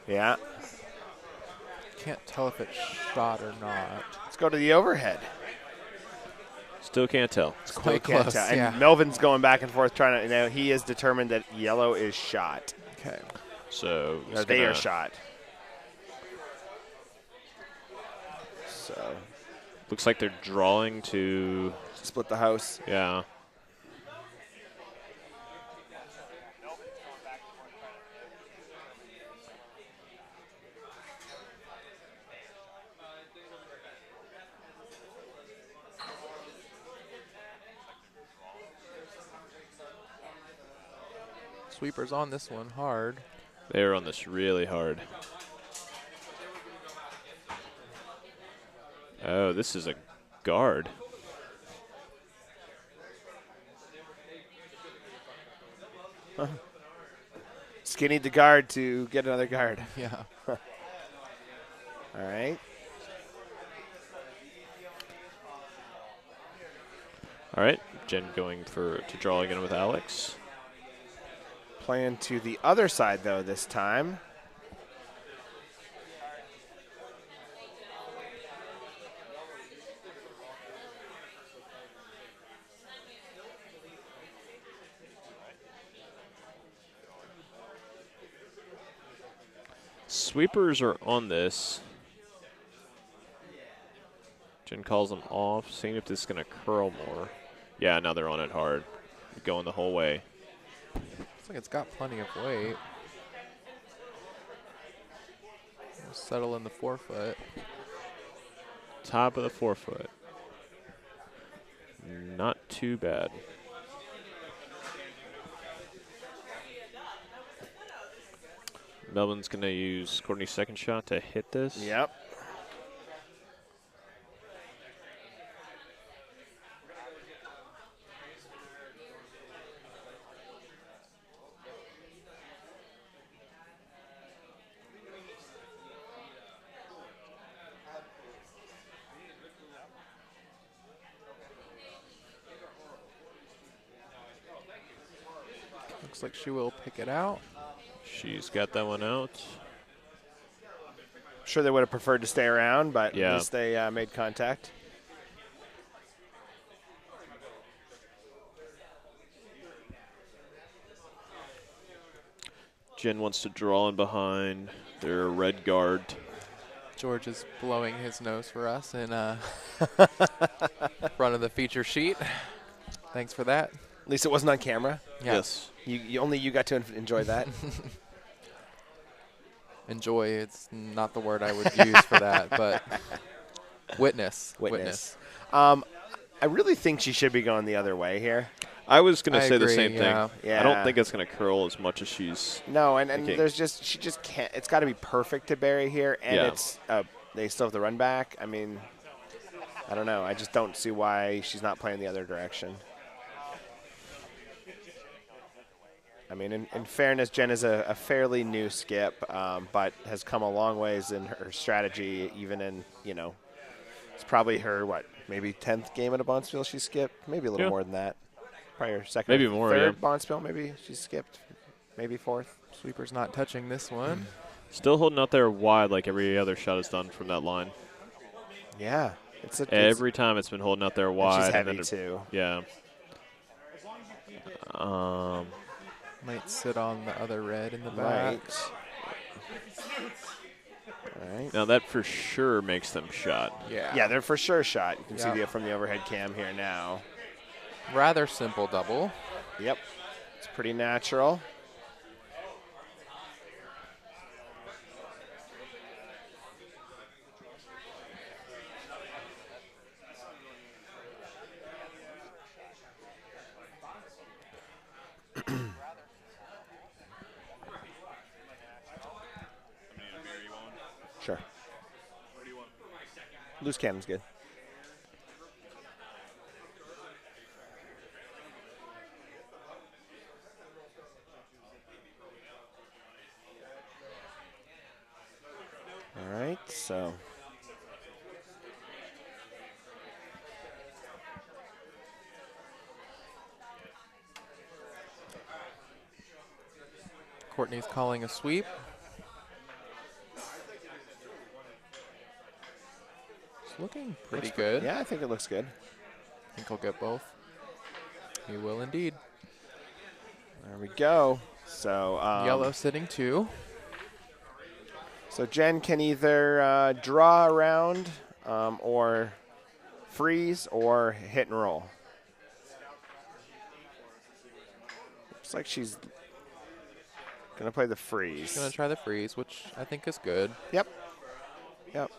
Yeah. can't tell if it's shot or not. Let's go to the overhead. Still can't tell. It's Still quite can't close. tell. And Yeah. Melvin's going back and forth trying to, he is determined that yellow is shot. Okay. So Or they are shot. So, looks like they're drawing to, split the house. yeah. Sweeper's on this one hard. They're on this really hard. Oh, this is a guard. Skinnied the guard to get another guard. Yeah. All right. All right, Jenn going to draw again with Alex. Playing to the other side, though, this time. Sweepers are on this. Jenn calls them off, seeing if this is going to curl more. Yeah, now they're on it hard. Going the whole way. Looks like it's got plenty of weight. We'll settle in the 4-foot. Top of the 4-foot. Not too bad. Melvin's going to use Courtney's second shot to hit this. Yep. Looks like she will pick it out. She's got that one out. Sure, they would have preferred to stay around, but Yeah. at least they made contact. Jenn wants to draw in behind their red guard. George is blowing his nose for us in front of the feature sheet. Thanks for that. At least it wasn't on camera. Yeah. Yes. Only you got to enjoy that. Enjoy, it's not the word I would use for that, but witness. I really think she should be going the other way here. I was going to I say the agree, same yeah. thing. Yeah. I don't think it's going to curl as much as she's. No, and thinking. she just can't. It's got to be perfect to bury here, and Yeah. it's they still have the run back. I mean, I don't know. I just don't see why she's not playing the other direction. I mean, in fairness, Jenn is a fairly new skip, but has come a long ways in her strategy, even in, it's probably her, maybe 10th game at a Bonspiel she skipped? Maybe a little Yeah. more than that. Probably her second Maybe or more, third yeah. Bonspiel, maybe she skipped. Maybe fourth. Sweeper's not touching this one. Still holding out there wide like every other shot is done from that line. Yeah. Every time it's been holding out there wide. She's and heavy, then too. Yeah. Might sit on the other red in the back. All right. Now that for sure makes them shot. Yeah, they're for sure shot. You can Yeah. see it from the overhead cam here now. Rather simple double. Yep. It's pretty natural. Sure. Loose cannon's good. All right, so. Courtney's calling a sweep. It's looking pretty good. Yeah, I think it looks good. I think he'll get both. He will indeed. There we go. So Yellow sitting 2. So Jenn can either draw around or freeze or hit and roll. Looks like she's going to play the freeze. She's going to try the freeze, which I think is good. Yep. Yep.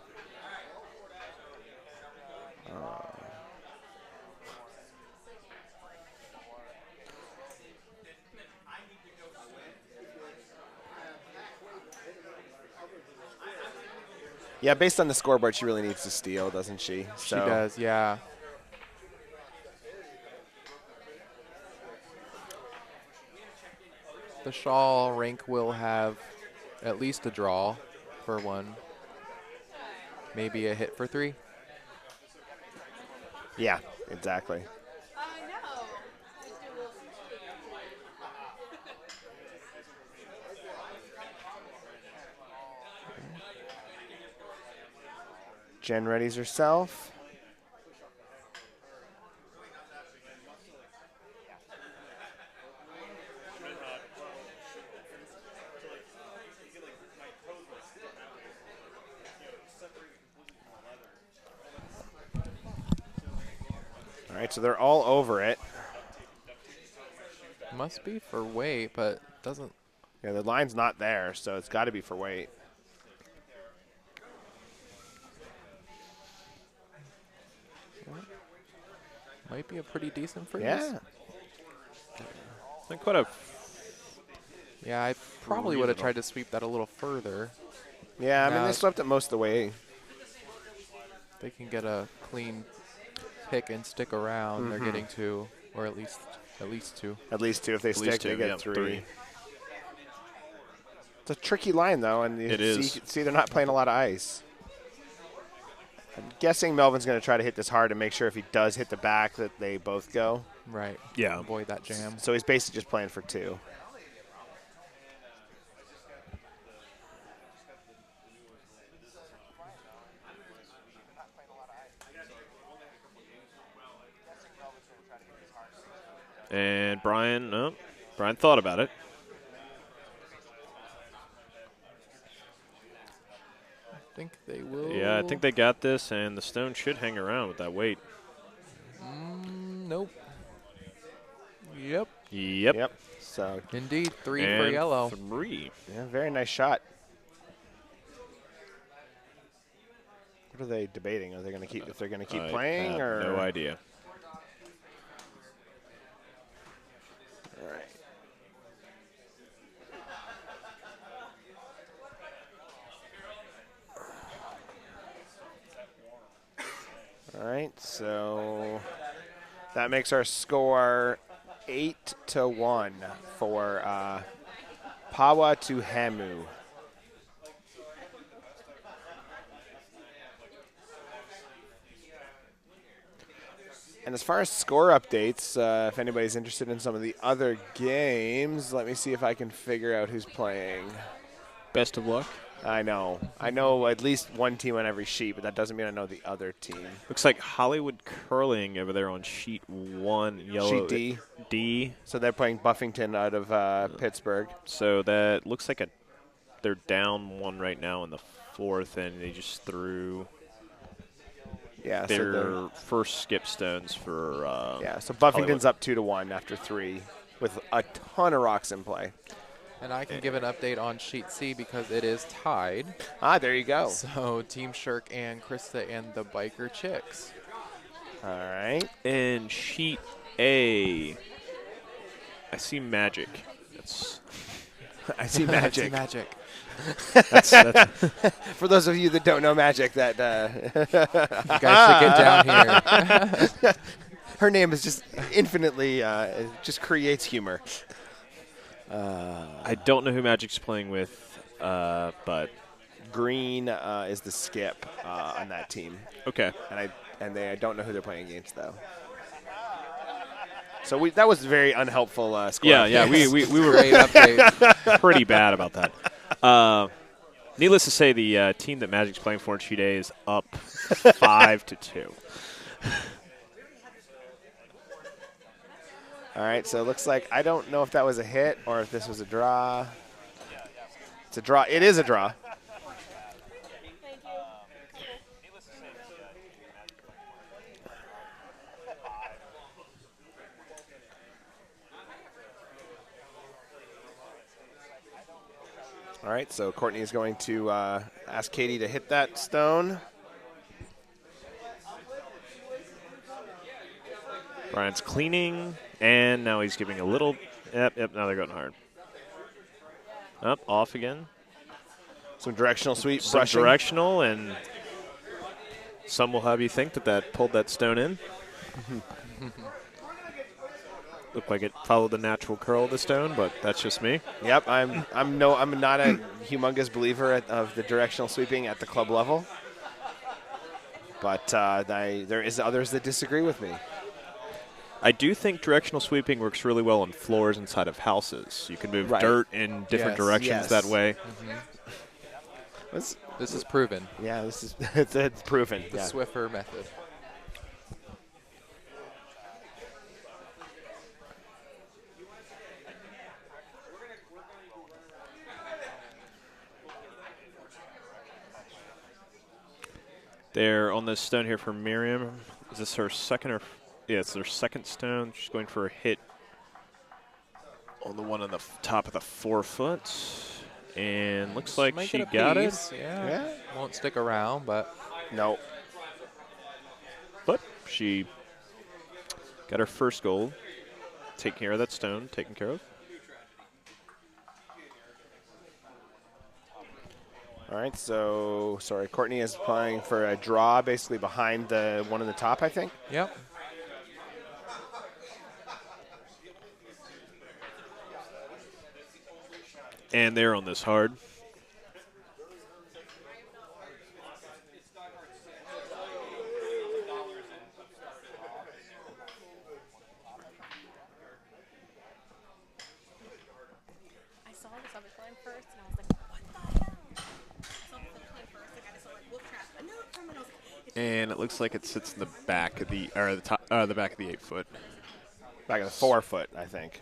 Yeah, based on the scoreboard, she really needs to steal, doesn't she? She does, yeah. The shawl rink will have at least a draw for 1. Maybe a hit for 3. Yeah, exactly. Jenn readies herself. All right, so they're all over it. Must be for weight, but doesn't. Yeah, the line's not there, so it's got to be for weight. Might be a pretty decent freeze. Yeah. Like quite a. Yeah, I probably would have tried to sweep that a little further. Yeah, I mean, Now they swept it most of the way. They can get a clean pick and stick around. They're getting 2, or at least 2. At least 2. If they At stick, least they 2, get yeah, 3. It's a tricky line, though, and you see they're not playing a lot of ice. I'm guessing Melvin's going to try to hit this hard and make sure if he does hit the back that they both go. Right. Yeah. Avoid that jam. So he's basically just playing for 2. And Brian thought about it. I think they will. Yeah, I think they got this, and the stone should hang around with that weight. Nope. Yep. Yep. So, Indeed, 3 and for yellow. 3. yeah, very nice shot. What are they debating? Are they going to keep if they're going to keep playing I have or no idea. All right. All right, so that makes our score 8-1 for Pawa to Hamu. And as far as score updates, if anybody's interested in some of the other games, let me see if I can figure out who's playing. Best of luck. I know at least one team on every sheet, but that doesn't mean I know the other team. Looks like Hollywood Curling over there on sheet 1, yellow. Sheet D. D. So they're playing Buffington out of Pittsburgh. So that looks like they're down 1 right now in the 4th, and they just threw Yeah, their first skip stones for. So Buffington's up 2-1 after 3, with a ton of rocks in play. And I can give an update on sheet C because it is tied. Ah, there you go. So Team Shirk and Krista and the Biker Chicks. All right. And sheet A, I see Magic. I see Magic. I see Magic. That's For those of you that don't know Magic, that You guys should get down here. her name is just infinitely just creates humor. I don't know who Magic's playing with, but Green is the skip on that team. okay. I don't know who they're playing against though. So that was very unhelpful score. Yeah, we were Great update. pretty bad about that. Needless to say, the team that Magic's playing for in sheet A is up 5-2. All right, so it looks like I don't know if that was a hit or if this was a draw. It's a draw. It is a draw. All right, so Courtney is going to ask Katie to hit that stone. Brian's cleaning, and now he's giving a little. Yep, now they're going hard. Up, off again. Some directional sweep Some brushing. directional, and some will have you think that pulled that stone in. Looked like it followed the natural curl of the stone, but that's just me. Yep, I'm not a humongous believer of the directional sweeping at the club level, but there is others that disagree with me. I do think directional sweeping works really well on floors inside of houses. You can move Right. dirt in different Yes. directions Yes. that way. This is proven. Yeah, this is it's proven. The Yeah. Swiffer method. They're on this stone here for Miriam. Is this her second or? Yeah, it's their second stone. She's going for a hit on the one on the top of the 4 foot. And looks like Might she get a got piece, it. Yeah. Won't stick around, but No. But she got her first gold. Taking care of that stone, taken care of. All right, so, sorry, Courtney is applying for a draw basically behind the one in the top, I think. yep. And they're on this hard. I saw the subject line first, and I was like, what the hell? I saw the subject line first, like I just saw like wolf trap. I know it's someone else. And it looks like it sits in the back of the the back of the 8 foot. Back of the 4 foot, I think.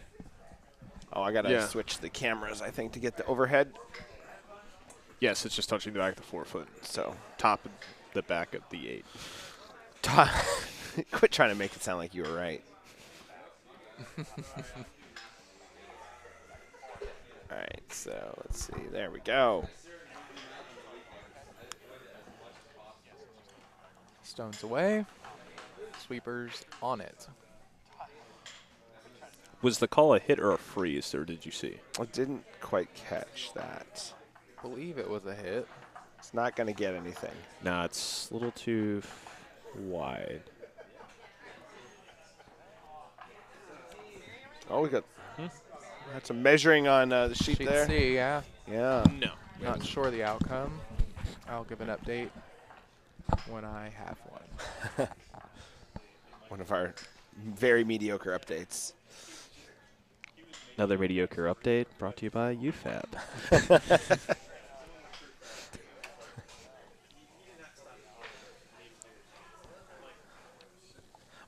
Oh, I got to Yeah. switch the cameras, I think, to get the overhead. Yes, it's just touching the back of the 4 foot. So, Top of the back of the 8. quit trying to make it sound like you were right. All right, so let's see. There we go. Stones away. Sweepers on it. Was the call a hit or a freeze, or did you see? I didn't quite catch that. Believe it was a hit. It's not going to get anything. Nah, it's a little too wide. Oh, we got had some measuring on the sheet Sheet there. C, yeah. Yeah. No. Not sure the outcome. I'll give an update when I have one. One of our very mediocre updates. Another mediocre update brought to you by UFAB.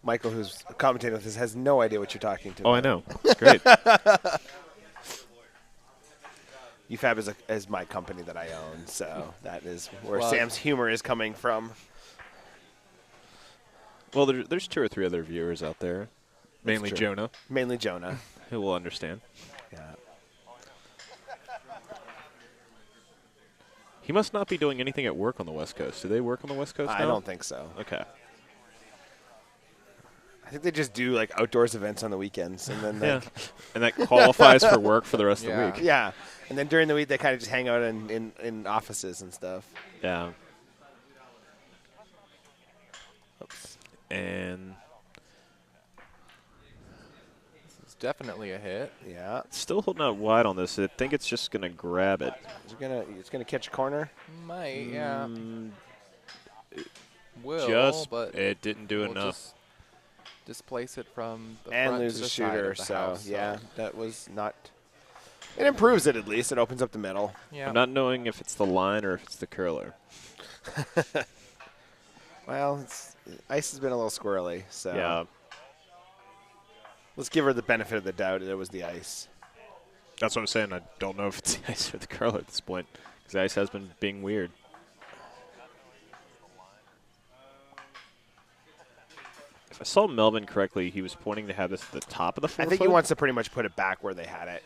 Michael, who's commentating with us, has no idea what you're talking to. Oh, I know. It's great. UFAB is my company that I own, so that is where Well, Sam's humor is coming from. Well, there's 2 or 3 other viewers out there, mainly true. Jonah, Mainly Jonah. who will understand. Yeah. He must not be doing anything at work on the West Coast. Do they work on the West Coast I now? don't think so. Okay. I think they just do like outdoors events on the weekends, and then Yeah. And that qualifies for work for the rest of Yeah. the week. yeah, and then during the week they kind of just hang out in offices and stuff. Yeah. Oops. And It's definitely a hit. Yeah, still holding out wide on this. I think it's just going to grab it. it's gonna catch a corner. Might, yeah. Will, Just, but it didn't do we'll enough. just displace it from the And front lose to a the side shooter, of the so house, yeah, that was not. It improves it at least. It opens up the middle. Yeah. I'm not knowing if it's the line or if it's the curler. Well, ice has been a little squirrely, so Yeah. let's give her the benefit of the doubt. It was the ice. That's what I'm saying. I don't know if it's the ice or the curler at this point because the ice has been being weird. If I saw Melvin correctly, he was pointing to have this at the top of the 4 I think foot. he wants to pretty much put it back where they had it.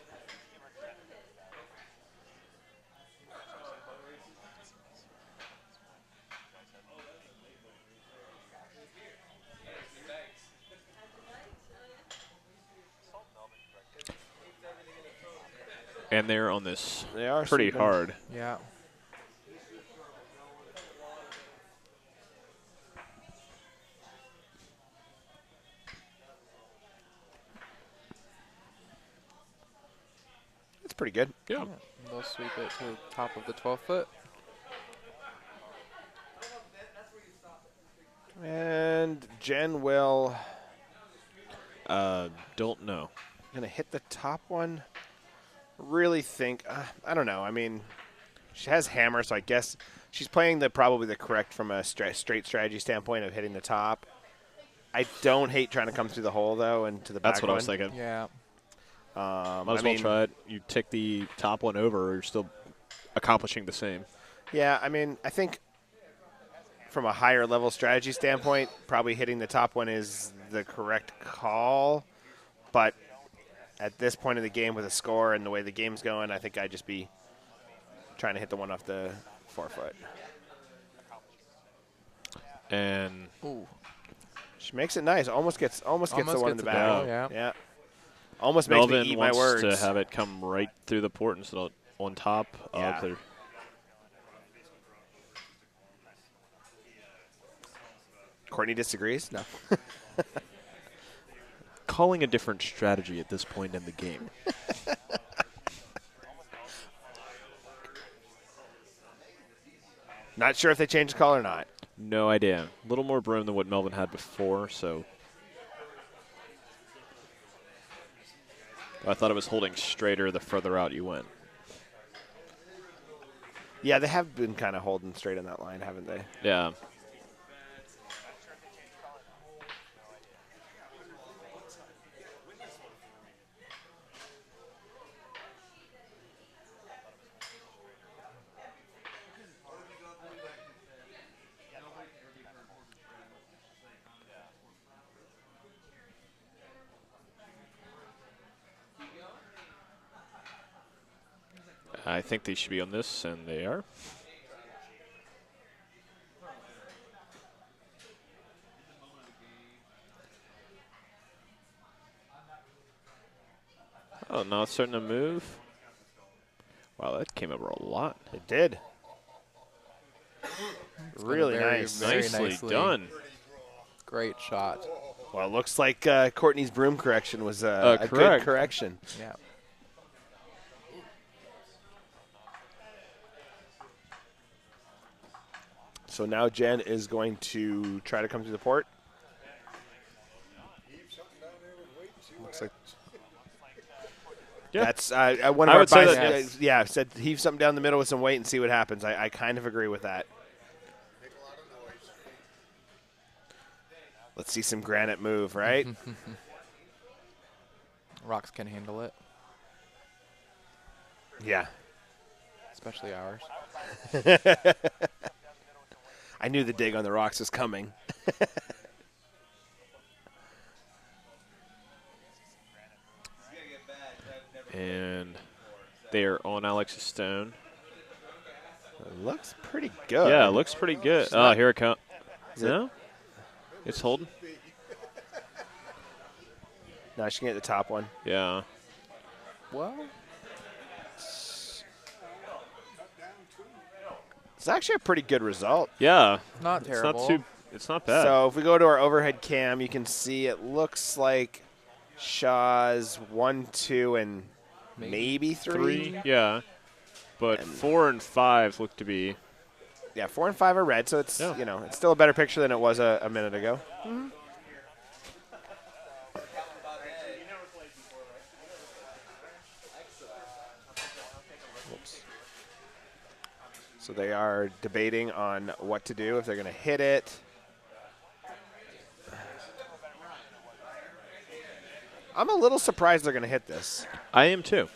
And they're on this They are pretty sweeping. hard. Yeah. It's pretty good. Yeah. They'll sweep it to the top of the 12 foot. And Jenn will Don't know. gonna hit the top one. Really think I don't know. I mean, she has hammer, so I guess she's playing probably the correct from a straight strategy standpoint of hitting the top. I don't hate trying to come through the hole though and to the back. That's what I was thinking. Yeah. Might as well try it. You tick the top one over, or you're still accomplishing the same. Yeah, I mean, I think from a higher level strategy standpoint, probably hitting the top one is the correct call. But at this point of the game with a score and the way the game's going, I think I'd just be trying to hit the one off the 4-foot. And Ooh. She makes it nice. Almost gets the one in the back. Yeah. Almost makes Melvin me eat my wants words. to have it come right through the port instead of on top. Yeah. Clear. Courtney disagrees? No. Calling a different strategy at this point in the game. Not sure if they changed the call or not. No idea. A little more broom than what Melvin had before, so. I thought it was holding straighter the further out you went. Yeah, they have been kind of holding straight on that line, haven't they? Yeah. I think they should be on this, and they are. Oh, now it's starting to move. Wow, that came over a lot. It did. It's Really very, nice. very Nicely done. Great shot. Well, it looks like Courtney's broom correction was a good correct. correction. Yeah. So now Jenn is going to try to come through the port. Looks like Yeah. that's one of I our would say buys. that- Yeah, said heave something down the middle with some weight and see what happens. I kind of agree with that. Let's see some granite move, right? Rocks can handle it, Yeah. especially ours. I knew the dig on the rocks was coming. And they're on Alex's stone. It looks pretty good. Yeah, it looks pretty good. It's Oh, not- here it comes. Is it- No? It's holding? Now she can get the top one. Yeah. Well, It's actually a pretty good result. Yeah. not It's terrible. not too. It's not bad. So if we go to our overhead cam, you can see it looks like Shaw's 1, 2, and maybe 3. Yeah. But And- 4 and 5 look to be. Yeah, 4 and 5 are red, so it's Yeah. it's still a better picture than it was a minute ago. Oops. So they are debating on what to do, if they're going to hit it. I'm a little surprised they're going to hit this. I am too.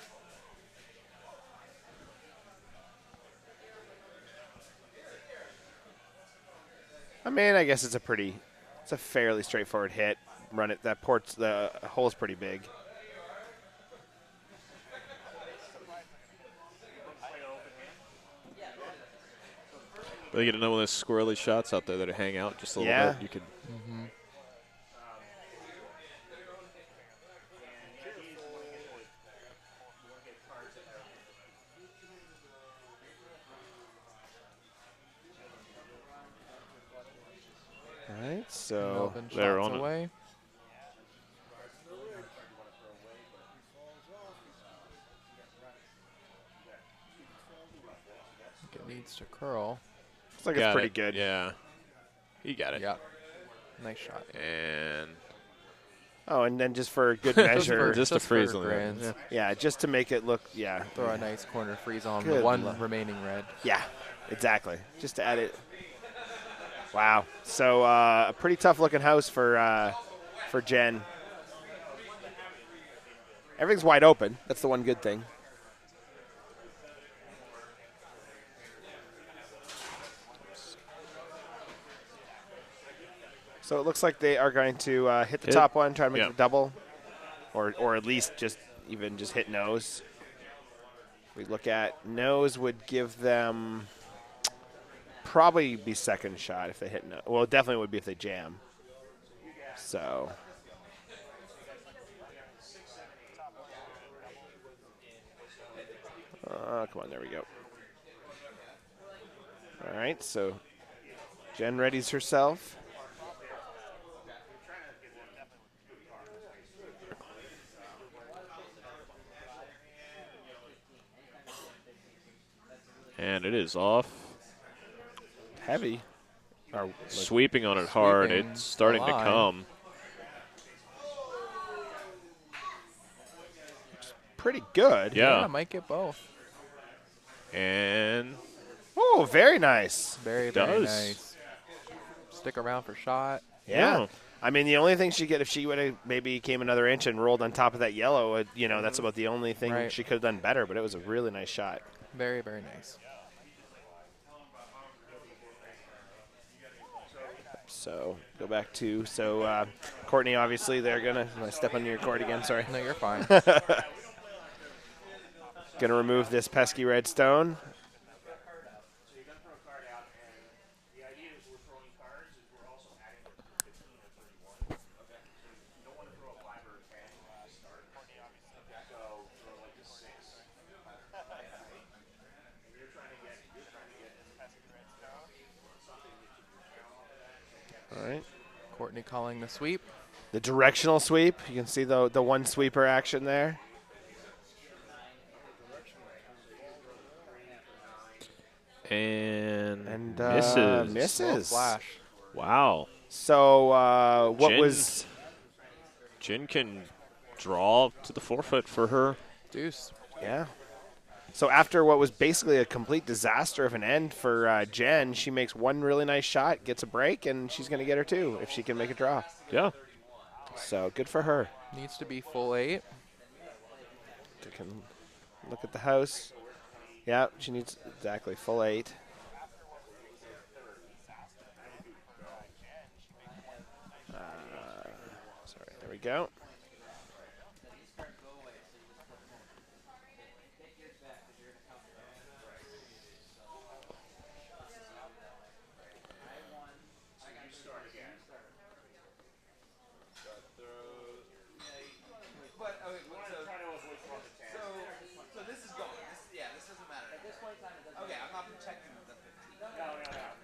I mean, I guess it's a fairly straightforward hit. Run it. The hole's pretty big. But you get another one of those squirrely shots out there that hang out just a little Yeah. bit. You could. All right, so Melvin they're shots on it. away. I think it needs to curl. looks like Got it's pretty it. good. Yeah. He got it. Yeah. Nice shot. And Oh, and then just for good measure, Just to for freeze on the grins. yeah, just to make it look, yeah. Throw a nice corner freeze on the Good one luck. remaining red. Yeah, exactly. Just to add it. Wow. So a pretty tough looking house for Jenn. Everything's wide open. That's the one good thing. So it looks like they are going to hit the top one, try to make it a double, or at least just hit nose. We look at nose would give them probably be second shot if they hit nose. Well, it definitely would be if they jam. So. Come on, there we go. All right, so Jenn readies herself. And it is off. Heavy. Or, Sweeping on it hard. Sweeping It's starting to line. come. pretty good. Yeah. Might get both. And Oh, very nice. Very Does. nice. Stick around for shot. Yeah. Yeah. I mean, the only thing she get if she would have maybe came another inch and rolled on top of that yellow, that's about the only thing Right. she could have done better. But it was a really nice shot. Very, very nice. So go back to Courtney. Obviously, they're gonna step on your court again. Sorry. No, you're fine. Gonna remove this pesky red stone. All right. Courtney calling the sweep. The directional sweep. You can see the one sweeper action there. And misses. Slow flash. Wow. So what Jenn- was? Jenn can draw to the forefoot for her. Deuce. Yeah. So after what was basically a complete disaster of an end for Jenn, she makes one really nice shot, gets a break, and she's going to get her two if she can make a draw. Yeah. So good for her. Needs to be full 8. They can look at the house. Yeah, she needs exactly full 8. Sorry, there we go.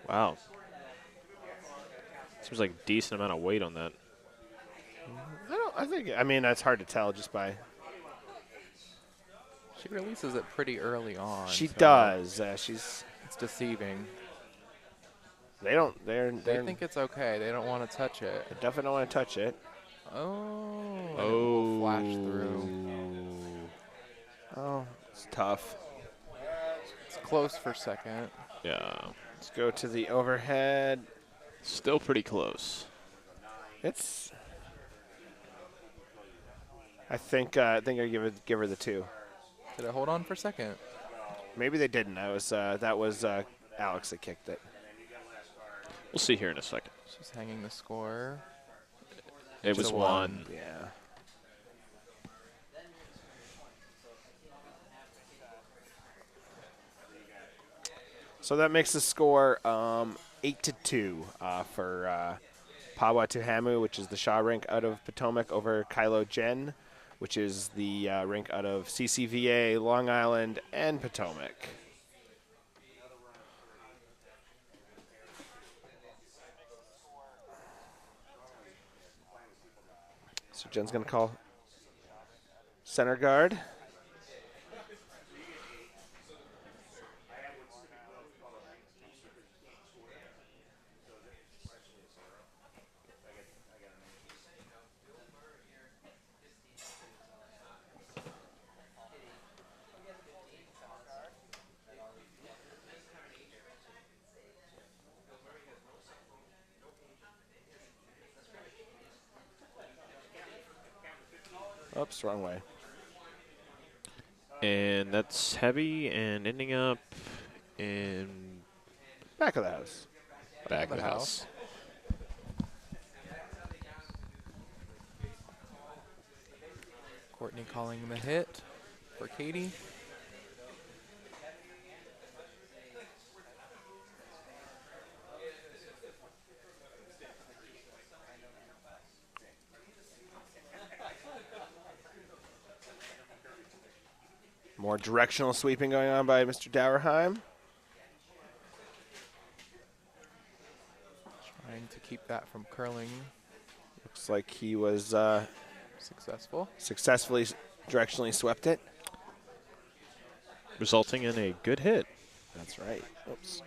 Wow. Seems like a decent amount of weight on that. I mean, that's hard to tell just by. She releases it pretty early on. She so does. She's. It's deceiving. They don't. They think it's okay. They don't want to touch it. definitely don't want to touch it. Oh. And it will flash through. Oh, it's tough. It's close for second. Yeah. Let's go to the overhead. Still pretty close. It's. I think I give her the 2. Did it hold on for second? Maybe they didn't. That was Alex that kicked it. We'll see here in a second. She's hanging the score. It was a 1. Yeah. So that makes the score 8-2 for Pawa to Hamu, which is the Shaw rink out of Potomac, over Kylo Jenn, which is the rink out of CCVA, Long Island, and Potomac. So Jenn's going to call center guard. Oops, wrong way. And that's heavy and ending up in Back of the house. back of the house. Courtney calling the hit for Katie. More directional sweeping going on by Mr. Dauerheim. Trying to keep that from curling. Looks like he was Successful. successfully directionally swept it. Resulting in a good hit. That's right. Oops.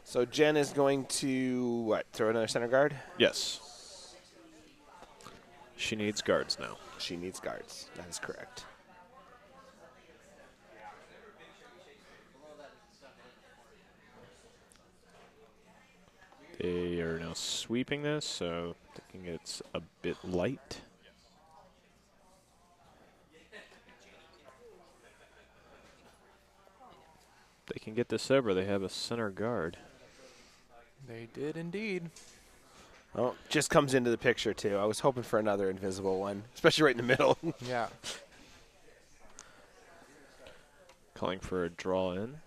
So Jenn is going to, what, throw another center guard? Yes. She needs guards now. She needs guards. That is correct. They are now sweeping this, so thinking it's a bit light. They can get this over. They have a center guard. They did indeed. Oh, just comes into the picture, too. I was hoping for another invisible one, especially right in the middle. Yeah. Calling for a draw in.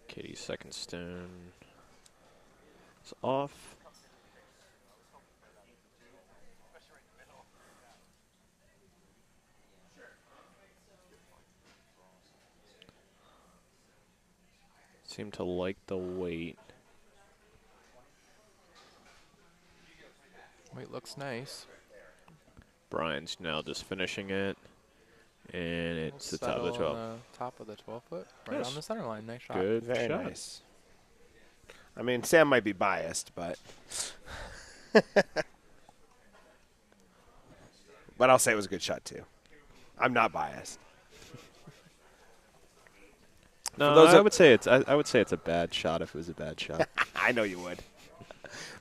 Katie's second stone is off. Seem to like the weight. Weight looks nice. Brian's now just finishing it. And it's the top of the Settle 12. on the top of the 12 foot. Right Yes. on the center line. Nice shot. Good Very shot. nice. I mean, Sam might be biased, but but I'll say it was a good shot too. I'm not biased. No, those I of- would say it's I would say it's a bad shot if it was a bad shot. I know you would.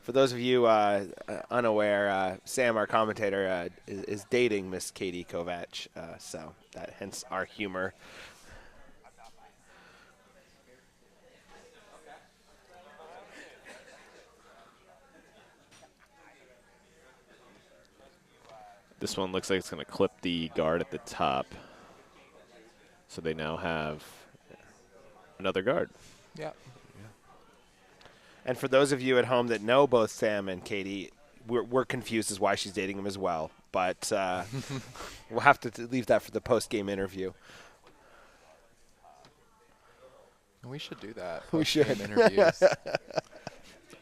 For those of you unaware, Sam, our commentator, is dating Miss Katie Kovac, so that hence our humor. This one looks like it's going to clip the guard at the top. So they now have another guard. Yeah. And for those of you at home that know both Sam and Katie, we're confused as why she's dating him as well. But we'll have to leave that for the post-game interview. We should do that. We should. Post-game interviews.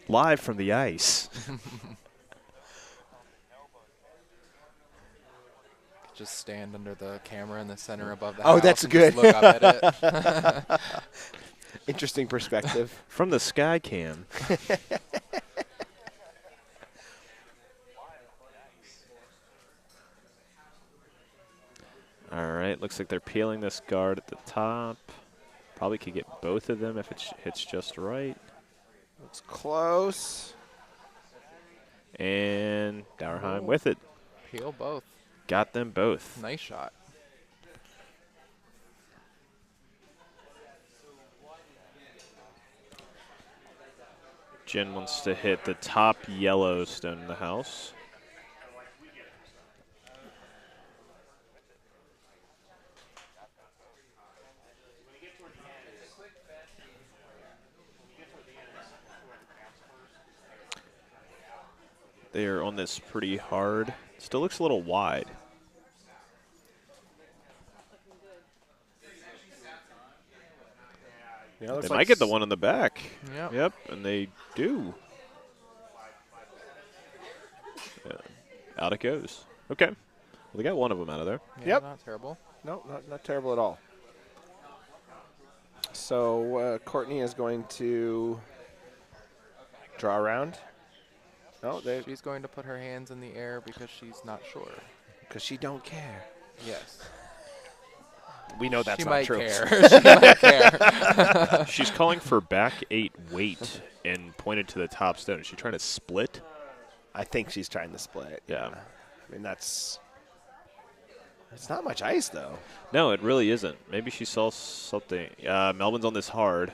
Live from the ice. Just stand under the camera in the center above the Oh, house that's and good. just look up at it. Interesting perspective. From the sky cam. All right, looks like they're peeling this guard at the top. Probably could get both of them if it hits just right. It's close. And Dauerheim with it. Peel both. Got them both. Nice shot. Jenn wants to hit the top yellow stone in the house. They are on this pretty hard. Still looks a little wide. Yeah, They looks might like get the one in the back. Yep. Yep, and they do. Yeah, out it goes. Okay. Well, they got one of them out of there. Yeah, Yep. Not terrible. No, not terrible at all. So Courtney is going to draw around. No, they. She's going to put her hands in the air because she's not sure. because she don't care. Yes. We know that's she not might true. care. She might care. She's calling for back 8 weight and pointed to the top stone. Is she trying to split? I think she's trying to split. Yeah. I mean, it's not much ice, though. No, it really isn't. Maybe she saw something. Melvin's on this hard.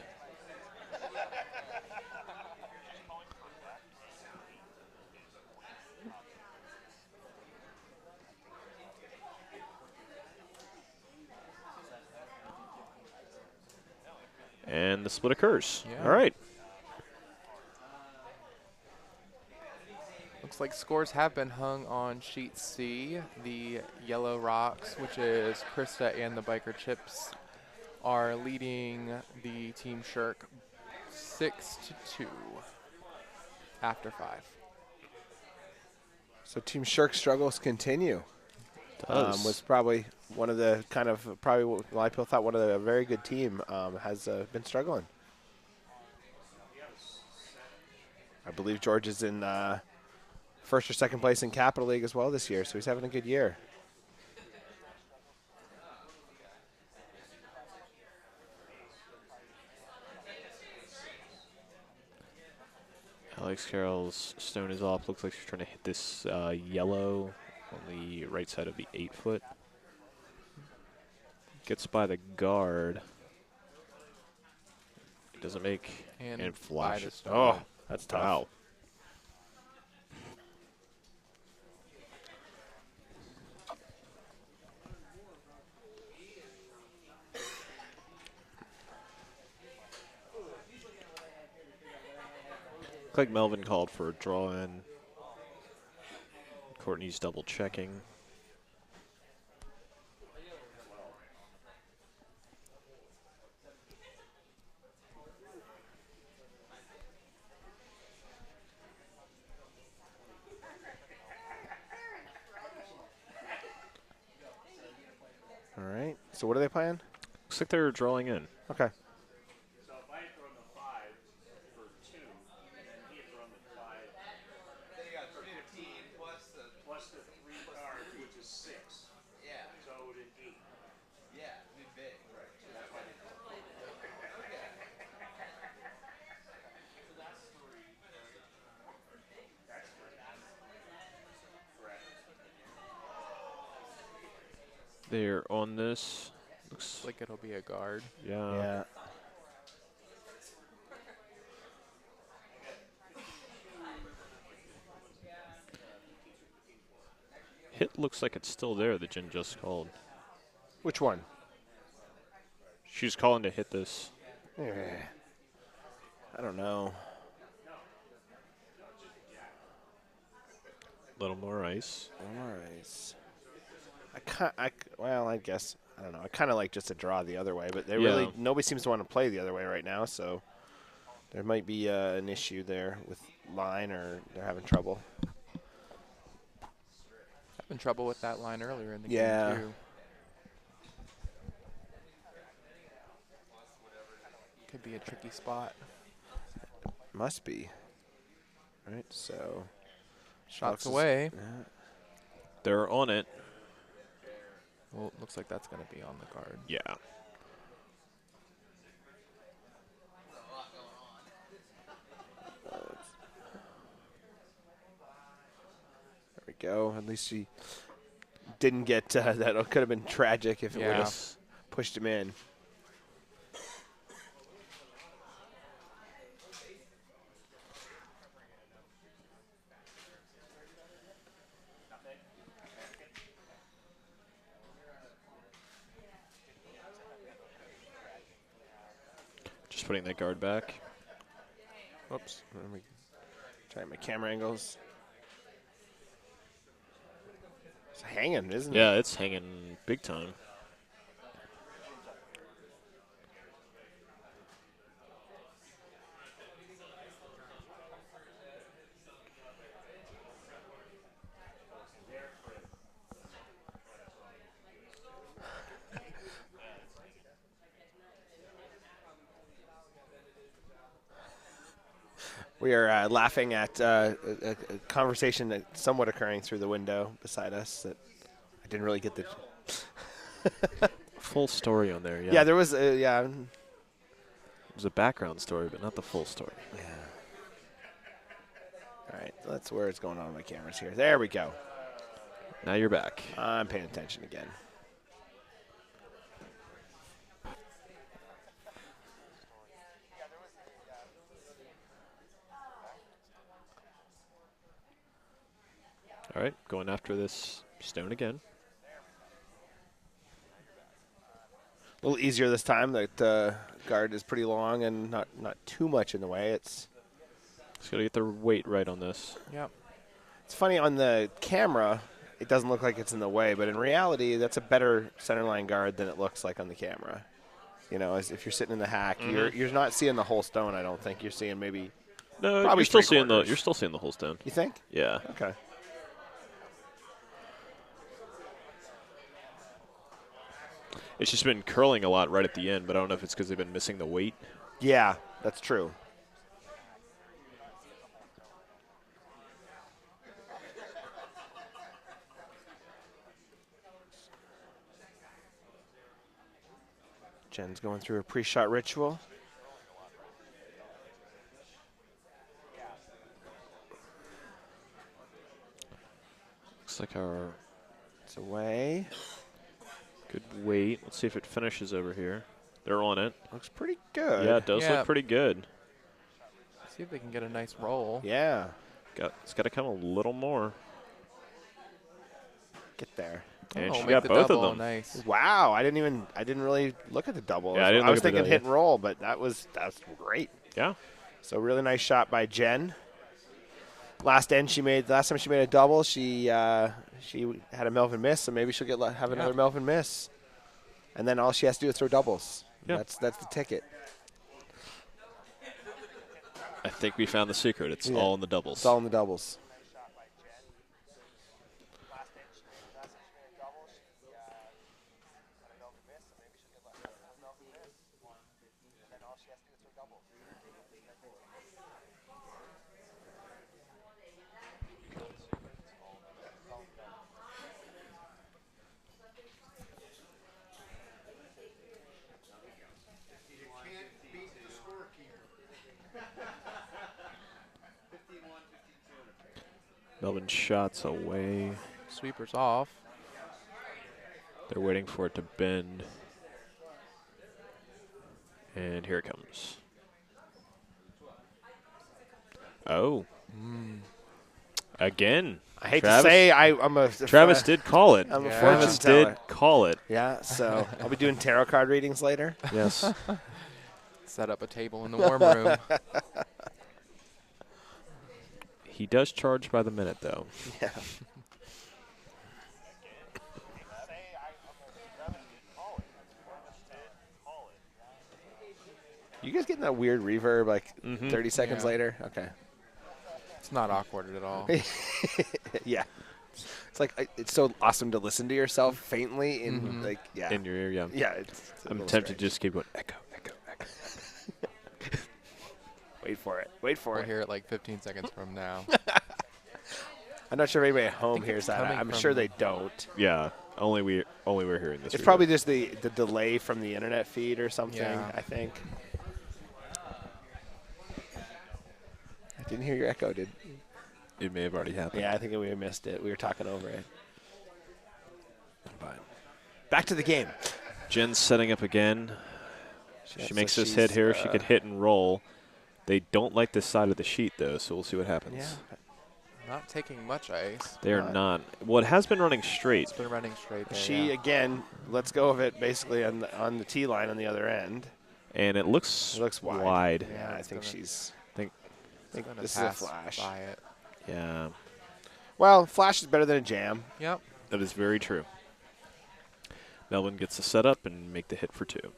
And the split occurs. Yeah. All right. Looks like scores have been hung on sheet C. The Yellow Rocks, which is Krista and the Biker Chips, are leading the Team Shirk 6-2 after 5. So Team Shirk struggles continue. Was probably one of the probably what a lot of people thought one of a very good team has been struggling. I believe George is in first or second place in Capital League as well this year, so he's having a good year. Alex Carroll's stone is off. Looks like she's trying to hit this yellow on the right side of the 8-foot. Gets by the guard. It doesn't make and by flashes. the stone. Oh, that's tough. Wow. Looks like Melvin called for a draw in. Courtney's double checking. All right. So what are they playing? Looks like they're drawing in. Okay. So if I had thrown the 5 for 2, and then he had thrown the 5. Then you got 15 plus the 3 cards, which is 6. Yeah. So it would be 8. Yeah, it'd be big. Right. So that's why they So that's 3. That's 3. Correct. They're on this. Looks Like it'll be a guard. Yeah. Hit looks like it's still there that Jen just called. Which one? She's calling to hit this. I don't know. A little more ice. All right. Well, I guess I don't know. I kind of like just a draw the other way, but nobody seems to want to play the other way right now, so there might be an issue there with line, or they're having trouble. Having trouble with that line earlier in the Yeah. game too. Could be a tricky spot. Must be. All right, so Shots Alex away. They're on it. Well, it looks like that's going to be on the guard. Yeah. There we go. At least she didn't get that. Could have been tragic if it would Yeah. have pushed him in. Just putting that guard back. Whoops. Let me try my camera angles. It's hanging, isn't it? Yeah, it's hanging big time. We are laughing at a conversation that's somewhat occurring through the window beside us. That didn't really get the. Full story on there, yeah. Yeah, there was yeah. It was a background story, but not the full story. Yeah. All right, that's where it's going on my cameras here. There we go. Now you're back. I'm paying attention again. All right, going after this stone again. A little easier this time. That guard is pretty long and not too much in the way. It's Just got to get the weight right on this. Yep. It's funny on the camera. It doesn't look like it's in the way, but in reality, that's a better centerline guard than it looks like on the camera. You know, as if you're sitting in the hack, you're not seeing the whole stone. I don't think you're seeing maybe. No, Probably you're still seeing three-quarters. you're still seeing the whole stone. You think? Yeah. Okay. It's just been curling a lot right at the end, but I don't know if it's because they've been missing the weight. Yeah, that's true. Jen's going through a pre-shot ritual. Looks like our It's away. good weight. Let's see if it finishes over here. They're on it. Looks pretty good. Yeah, it does Yeah. look pretty good. See if they can get a nice roll. Yeah. It's got to come a little more. Get there. And she make got the both of double them. Nice. Wow, I didn't really look at the double. Yeah, I didn't I look was at the thinking double. hit and roll, but that's great. Yeah. So really nice shot by Jenn. Last time she made a double, she had a Melvin miss, so maybe she'll have another Melvin miss. And then all she has to do is throw doubles. Yeah. That's the ticket. I think we found the secret. It's all in the doubles. It's all in the doubles. Melvin shots away. Sweepers off. They're waiting for it to bend. And here it comes. Oh. Again. I hate Travis, to say I'm a Travis did call it. I'm a Yeah. Travis fortune teller. did call it. Yeah, so I'll be doing tarot card readings later. Yes. Set up a table in the warm room. He does charge by the minute, though. Yeah. You guys getting that weird reverb like 30 seconds Yeah. later? Okay. It's not awkward at all. Yeah. It's like it's so awesome to listen to yourself faintly in like yeah. In your ear, yeah. Yeah, it's a I'm little tempted to strange. just keep going, echo, echo, echo. Wait for it. Wait for We'll it. hear it like 15 seconds from now. I'm not sure if anybody at home think hears it's that. coming I'm from- sure they don't. Yeah, only we're hearing this. It's reverb. probably just the delay from the internet feed or something, Yeah. I think. I didn't hear your echo, did It may have already happened. Yeah, I think we missed it. We were talking over it. But back to the game. Jen's setting up again. She So makes this she's, hit here. She could hit and roll. They don't like this side of the sheet, though, so we'll see what happens. Yeah. Not taking much ice. They are not. Well, it has been running straight. It's been running straight there. She yeah. again lets go of it basically on the tee line on the other end. And it looks, It looks wide. wide. Yeah, I it's think gonna- she's. Think, I think Gonna this is a pass flash. by it. yeah, Well, flash is better than a jam. Yep. that is very true. Melvin gets the setup and make the hit for two.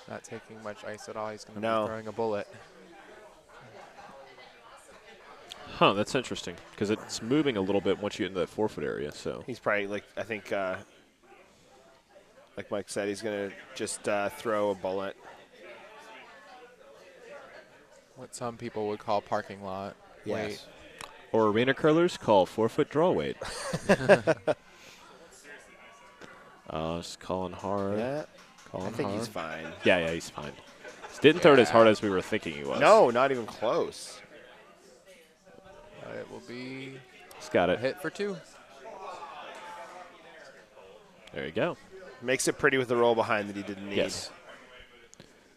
Not taking much ice at all. He's going to No. be throwing a bullet. Huh, that's interesting because it's moving a little bit once you get into that 4-foot area. So He's probably like I think Like Mike said, he's going to just throw a bullet. What some people would call parking lot. Wait. Yes. Or arena curlers call 4-foot draw weight. Just calling hard. Yeah, Calling I think hard. he's fine. Yeah, he's fine. Just didn't throw it as hard as we were thinking he was. No, not even close. It will be He's got a it. hit for 2. There you go. Makes it pretty with the roll behind that he didn't need. Yes.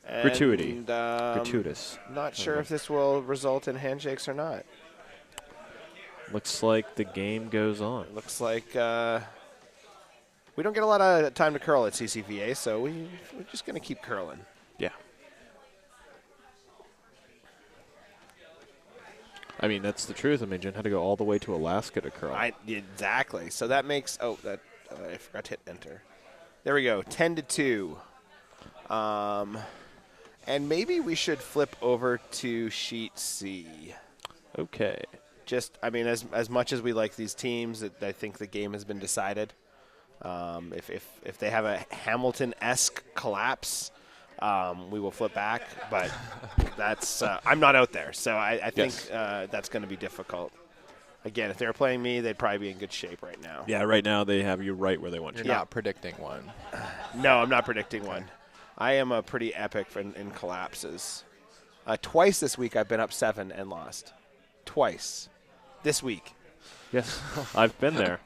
And, Gratuity. Gratuitous. Not sure if this will result in handshakes or not. Looks like the game goes on. Looks like we don't get a lot of time to curl at CCVA, so we're just going to keep curling. Yeah. I mean, that's the truth. I mean, Jen had to go all the way to Alaska to curl. Exactly. So that makes I forgot to hit enter. There we go. 10-2. And maybe we should flip over to sheet C. Okay. Just, I mean, as much as we like these teams, I think the game has been decided. If they have a Hamilton-esque collapse, we will flip back. But that's I'm not out there, so I think that's going to be difficult. Again, if they were playing me, they'd probably be in good shape right now. Yeah, right now they have you right where they want you. You're not predicting one. No, I'm not predicting one. I am a pretty epic in collapses. Twice this week I've been up 7 and lost. Twice. This week. Yes, I've been there.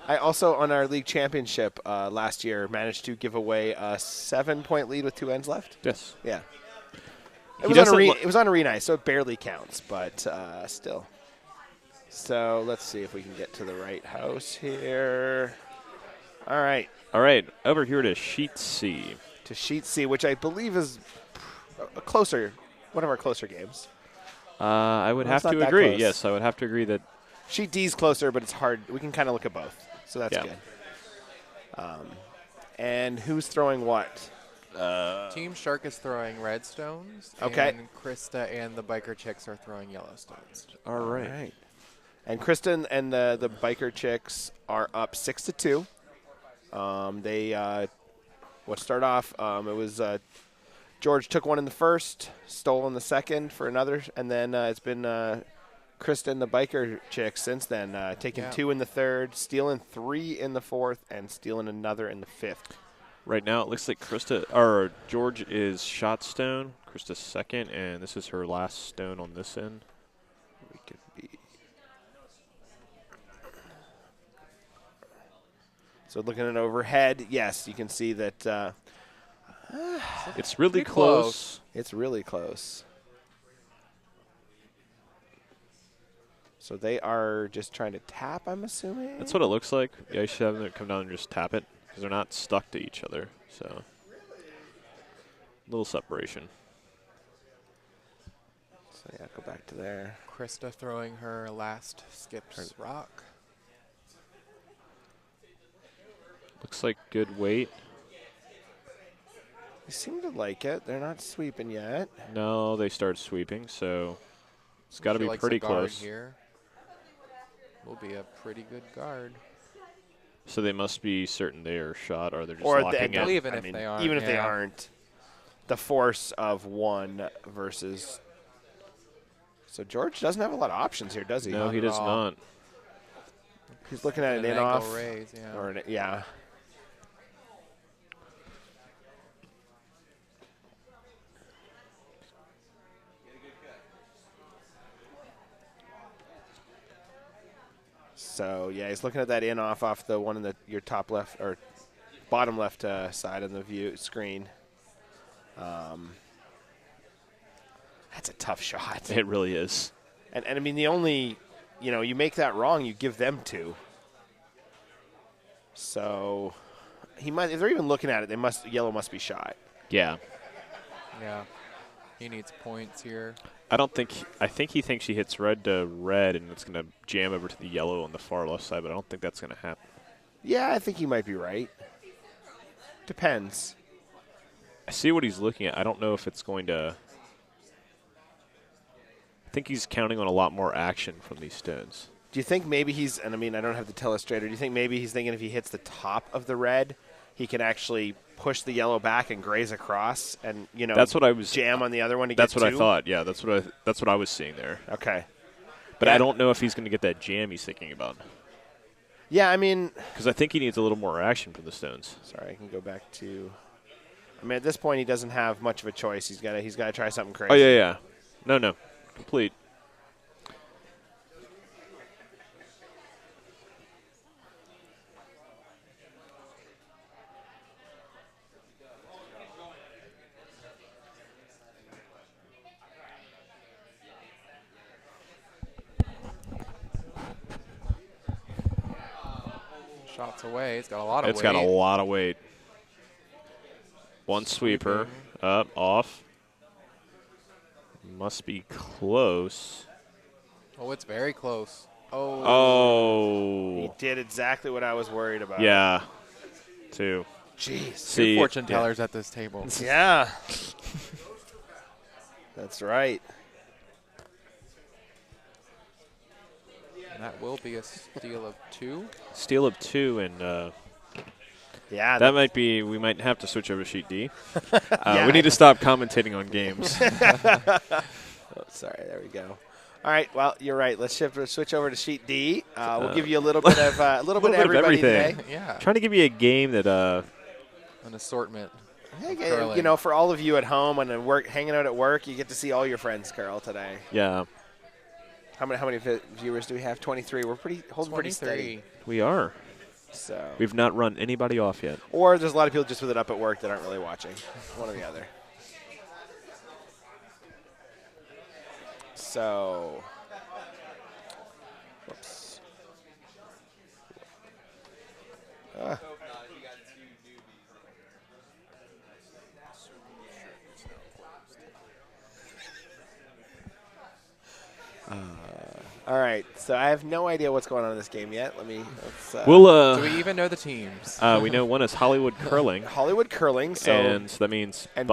I also, on our league championship last year, managed to give away a 7-point lead with 2 ends left. Yes. Yeah. He doesn't It was on arena, so it barely counts, but still. So let's see if we can get to the right house here. All right. All right, over here to sheet C. To sheet C, which I believe is one of our closer games. I would Well, have it's to not that agree. close. Yes, I would have to agree that. Sheet D is closer, but it's hard. We can kind of look at both, so that's Yeah. good. And who's throwing what? Team Shark is throwing red stones. Okay. And Krista and the biker chicks are throwing yellow stones. All right. And Kristen and the biker chicks are up 6-2. They start off. It was George took one in the first, stole in the second for another, and then it's been Kristen, the biker chick, since then taking 2 in the third, stealing 3 in the fourth, and stealing another in the fifth. Right now, it looks like George is shot stone, Krista's second, and this is her last stone on this end. We could be. So looking at overhead, yes, you can see that It's really Pretty close. it's really close. So they are just trying to tap, I'm assuming? That's what it looks like. Yeah, you should have them come down and just tap it because they're not stuck to each other. So, little separation. So yeah, go back to there. Krista throwing her last skips rock. Looks like good weight. They seem to like it. They're not sweeping yet. No, they start sweeping, so it's got to She be likes pretty a guard close. Here. Will be a pretty good guard. So they must be certain they are shot, or they're just Or locking they, in. Even if they aren't, Even if they yeah. aren't. The force of 1 versus. So George doesn't have a lot of options here, does he? No, he Not at does all. not. He's looking at an in angle off. raise, yeah. Or yeah. So yeah, he's looking at that in off the one in your top left or bottom left side of the view screen. That's a tough shot. It really is. And I mean the only, you make that wrong, you give them 2. So he might, if they're even looking at it, yellow must be shot. Yeah. Yeah. He needs points here. I think he thinks he hits red to red, and it's going to jam over to the yellow on the far left side, but I don't think that's going to happen. Yeah, I think he might be right. Depends. I see what he's looking at. I don't know if it's going to. I think he's counting on a lot more action from these stones. Do you think maybe I don't have the telestrator, do you think maybe he's thinking if he hits the top of the red, he can actually push the yellow back and graze across, and that's what I was jam on the other one to That's get what two? I thought. Yeah, that's what I was seeing there. Okay. But Yeah. I don't know if he's going to get that jam he's thinking about. Yeah, I mean, Because I think he needs a little more action from the stones. sorry, I can go back to. I mean, at this point, he doesn't have much of a choice. He's got to try something crazy. Oh yeah. No, complete. Shots away. It's got a lot of weight. It's got a lot of weight. One sweeper. Up, off. Must be close. Oh, it's very close. Oh. Oh. He did exactly what I was worried about. Yeah. Two. Jeez. See, Fortune yeah. tellers at this table. Yeah. That's right. And that will be a steal of 2. Steal of 2, and Yeah. that might be. We might have to switch over to sheet D. Yeah. We need to stop commentating on games. Oh, sorry. There we go. All right. Well, you're right. Let's switch over to sheet D. We'll give you a little bit of a little bit of everybody everything. today. Yeah. Trying to give you a game that An assortment. Hey, Curling. for all of you at home and hanging out at work, you get to see all your friends curl today. yeah, How many viewers do we have? 23. We're holding pretty steady. we are. So. We've not run anybody off yet. Or there's a lot of people just with it up at work that aren't really watching. One or the other. So. Whoops. All right. So I have no idea what's going on in this game yet. Let's. We'll. Do we even know the teams? We know one is Hollywood Curling, Hollywood Curling. So and so that means and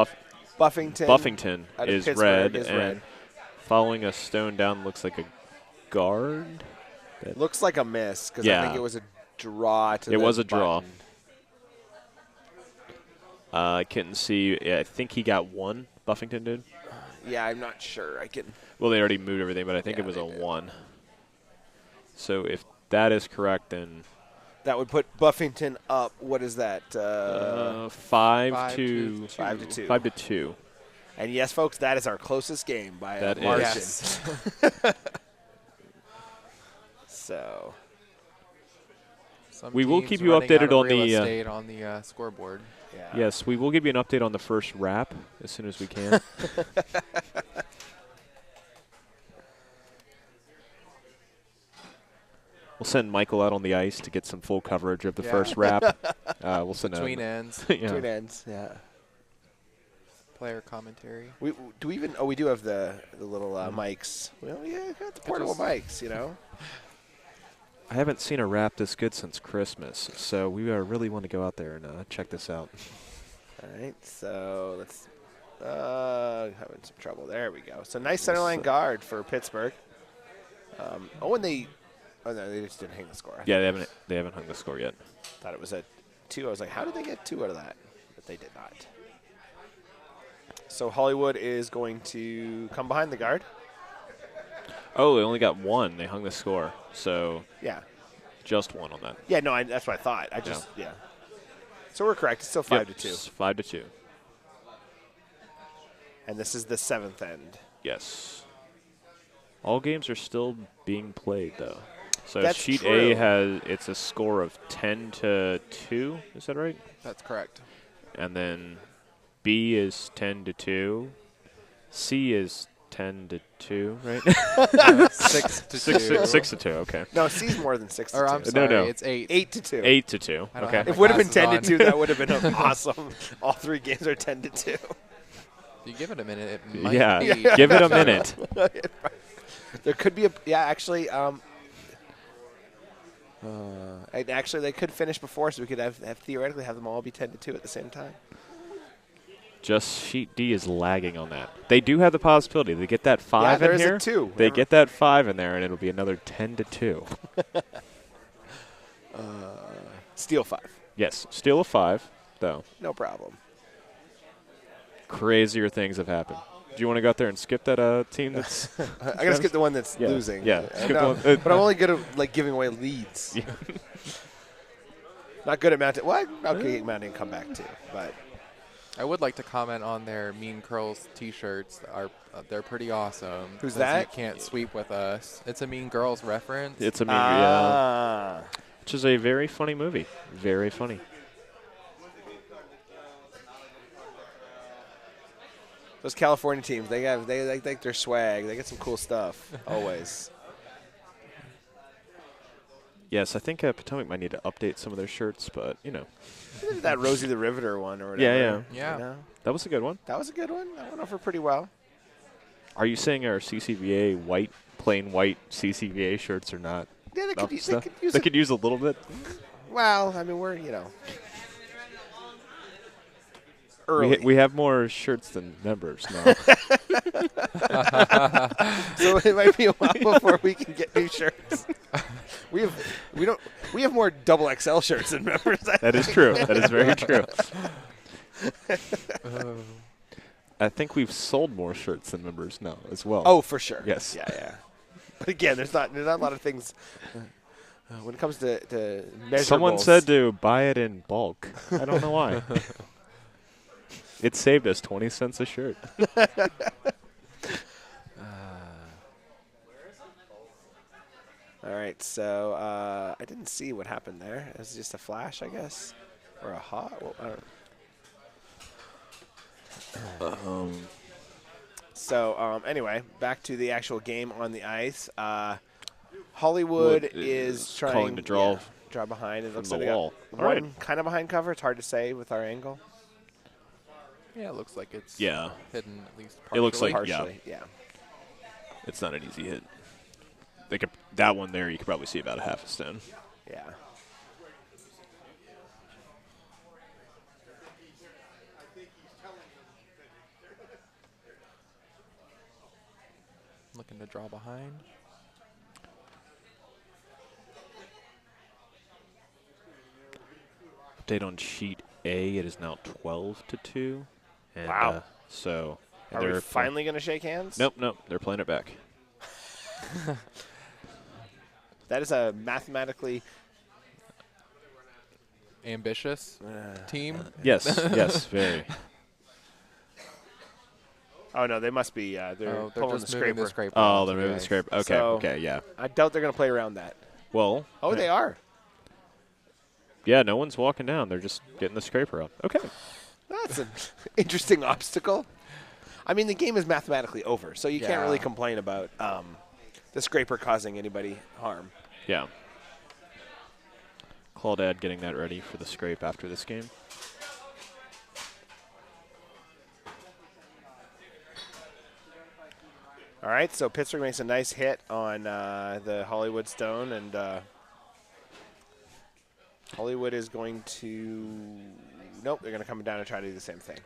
Buffington out of is Pittsburgh red, is and red. following a stone down looks like a guard. Looks like a miss because I Yeah. think it was a draw to It the was a draw. button. I couldn't see. Yeah, I think he got one. Buffington did. Yeah, I'm not sure. I can. Well, they already moved everything, but I think Yeah, it was they a did. 1. So if that is correct, then That would put Buffington up. What is that? 5 to 5 to 2. 5 to 2. And yes, folks, that is our closest game by That a is. margin. Yes. So Some We will teams keep you running updated out of on real the, estate on the scoreboard. yeah. Yes, we will give you an update on the first wrap as soon as we can. We'll send Michael out on the ice to get some full coverage of the Yeah. first wrap. We'll send Between ends. yeah. Twin ends. Yeah. Player commentary. We do we even. Oh, we do have the little mics. Well, yeah, got the portable mics. I haven't seen a wrap this good since Christmas, so we really want to go out there and check this out. All right. So let's. Having some trouble. There we go. So nice centerline guard for Pittsburgh. Oh, no, they just didn't hang the score. Yeah, they haven't hung the score yet. Thought it was a 2. I was like, how did they get 2 out of that? But they did not. So Hollywood is going to come behind the guard. Oh, they only got 1. They hung the score, so Yeah. just 1 on that. Yeah, no, that's what I thought. Yeah. So we're correct. It's still 5 to 2. 5 to 2. And this is the 7th end. Yes. All games are still being played, though. So That's sheet true. A it's a score of 10 to 2. Is that right? That's correct. And then B is 10 to 2. C is 10 to 2, right? 6 to 2. 6 to 2. Okay. No, C's more than 6 to 2. Or I'm sorry, no. it's 8. 8 to 2. 8 to 2. I don't Okay. have If it would have been 10 Glasses to on. 2, that would have been awesome. All 3 games are 10 to 2. You give it a minute, it might Yeah. be. Give it a minute. There could be actually, actually they could finish before, so we could have theoretically have them all be 10 to 2 at the same time. Just sheet D is lagging on that. They do have the possibility. They get that 5 there in is a here. 2. They get that 5 in there, and it'll be another 10 to 2. Steal 5. Yes, steal a 5, though. No problem. Crazier things have happened. Do you want to go out there and skip that team that's... I gotta skip the one that's Yeah. losing. Yeah, I skip know, the one- but I'm only good at like giving away leads. Yeah. Not good at mounting. Well, I'm okay at mounting and come back too. But I would like to comment on their Mean Curls T-shirts. They're pretty awesome. Who's 'cause that? You can't sweep with us. It's a Mean Girls reference. It's a movie, which is a very funny movie. Very funny. Those California teams, they like their swag. They get some cool stuff always. Yes, I think Potomac might need to update some of their shirts, but, you know. That Rosie the Riveter one or whatever. Yeah. Yeah. You know? That was a good one. That was a good one. That went over pretty well. Are you saying our CCVA plain white CCVA shirts are not Yeah, they up could, use, stuff? they could use They it. could use a little bit. Well, I mean, we're, early. We have more shirts than members now. So it might be a while before we can get new shirts. We have more double XL shirts than members. That is true. That is very true. I think we've sold more shirts than members now as well. Oh, for sure. Yes. Yeah. But again, there's not a lot of things when it comes to measurables. Someone said to buy it in bulk. I don't know why. It saved us 20 cents a shirt. All right, so I didn't see what happened there. It was just a flash, I guess, or a hot. Well, I don't. So anyway, back to the actual game on the ice. Hollywood is trying calling to draw draw behind. It from looks the like they wall. got All right. one kind of behind cover. It's hard to say with our angle. Yeah, it looks like it's Yeah. hidden at least It looks like- Partially, yeah. It's not an easy hit. That one there, you could probably see about a half a stone. Yeah. looking to draw behind. Update on sheet A, it is now 12-2. And, Wow. So and Are we they're finally going to shake hands? Nope. They're playing it back. That is a mathematically Ambitious team. Yes, very. Oh no, they must be. They're They're pulling just the moving scraper. the scraper. Oh, onto they're the moving the ice. scraper. Okay, So- okay, yeah. I doubt they're going to play around that. Well, Oh, they are. yeah, no one's walking down. They're just getting the scraper up. Okay. That's an interesting obstacle. I mean, the game is mathematically over, so you can't really Yeah. complain about the scraper causing anybody harm. Yeah. Claudad getting that ready for the scrape after this game. All right, so Pittsburgh makes a nice hit on the Hollywood Stone, and Hollywood is going to – nope, they're going to come down and try to do the same thing.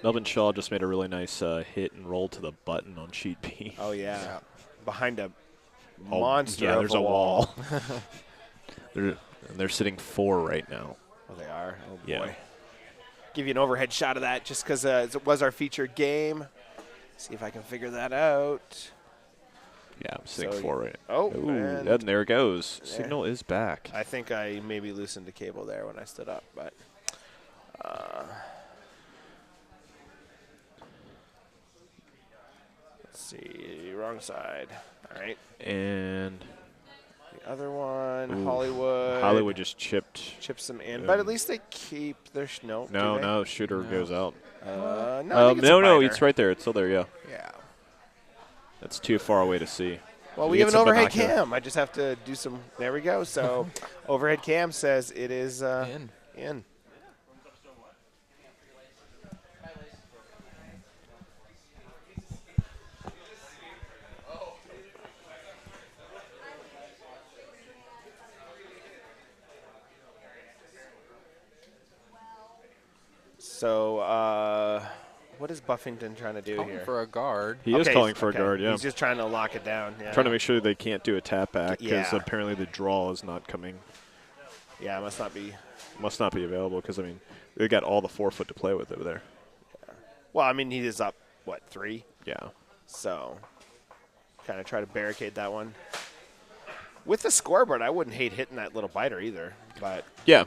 Melvin Shaw just made a really nice hit and roll to the button on sheet B. Oh, yeah. Behind a Oh, monster yeah, of there's a a wall. They're sitting 4 right now. Oh, they are? Oh, boy. Yeah. Give you an overhead shot of that just because it was our featured game. See if I can figure that out. Yeah, I'm sitting So 4 right now. Oh, Ooh, and and there it goes. there. Signal is back. I think I maybe loosened the cable there when I stood up, but let's see, wrong side. All right, And the other one, Ooh, Hollywood. Hollywood just chipped. chips them in, but at least they keep their no. No, do they? no, shooter goes out. No, I think it's a No, biter. it's right there. It's still there, yeah. Yeah. That's too far away to see. Well, We we get have an some overhead binocular. cam. I just have to do some. There we go. So, overhead cam says it is in. So, what is Buffington trying to do Calling here? for a guard. He is Okay, calling for okay. a guard, yeah. He's just trying to lock it down. Yeah. Trying to make sure they can't do a tap back because Yeah. apparently the draw is not coming. Yeah, it must not be. Must not be available because, I mean, they got all the 4 foot to play with over there. Well, I mean, he is up, what, 3? Yeah. So kind of try to barricade that one. With the scoreboard, I wouldn't hate hitting that little biter either. But Yeah.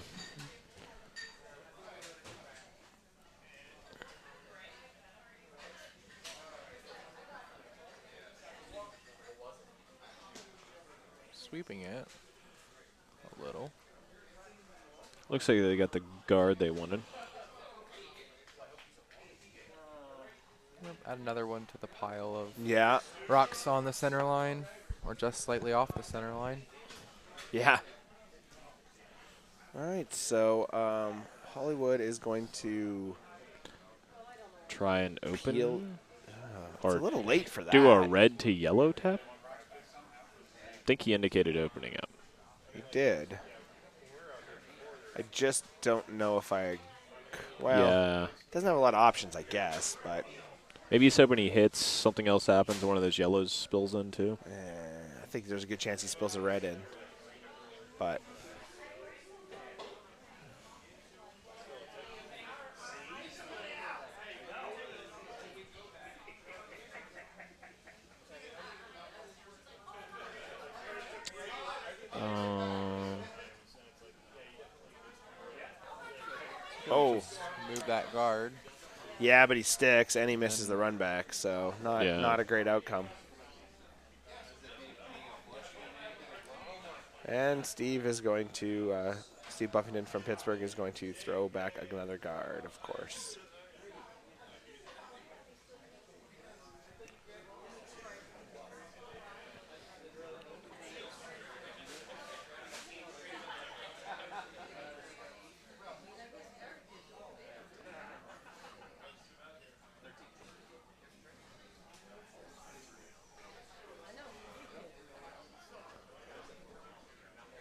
Sweeping it a little. Looks like they got the guard they wanted. Yep, add another one to the pile of yeah, rocks on the center line, or just slightly off the center line. yeah. All right, so Hollywood is going to Try and open. peel. It's a Or little late for that. do a red to yellow tap? I think he indicated opening up. He did. I just don't know if I. Well, Yeah. doesn't have a lot of options, I guess, but Maybe he said when he hits, something else happens. One of those yellows spills in too. I think there's a good chance he spills a red in. But oh, Move that guard. yeah, but he sticks and he misses the run back, so not a great outcome. And Steve is going to Steve Buffington from Pittsburgh is going to throw back another guard, of course.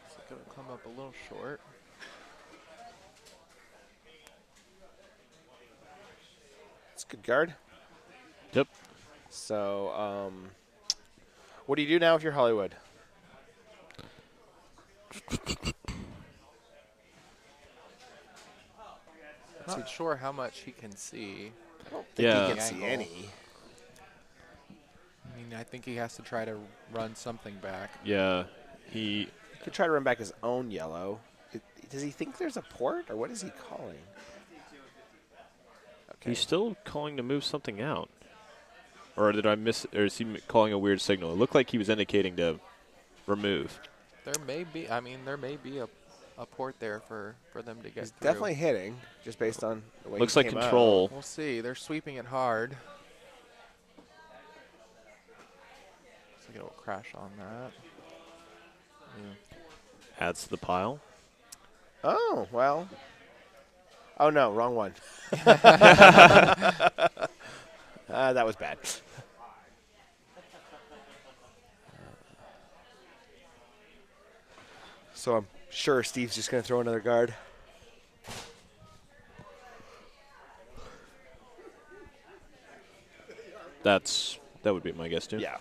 It's going to come up a little short. It's a good guard. Yep. So, what do you do now if you're Hollywood? Not sure how much he can see. I don't think Yeah. he can see Angle. any. I mean, I think he has to try to run something back. Yeah. He He could try to run back his own yellow. Does he think there's a port, or what is he calling? Okay. he's still calling to move something out. Or did I miss? Or is he calling a weird signal? It looked like he was indicating to remove. There may be, there may be a port there for them to get He's through. definitely hitting, just based on the way Looks he like came control. We'll see. They're sweeping it hard. Looks like it'll crash on that. Yeah. Adds to the pile. out. Oh, well. Oh, no, wrong one. That was bad. So I'm sure Steve's just going to throw another guard. That would be my guess too. Yeah.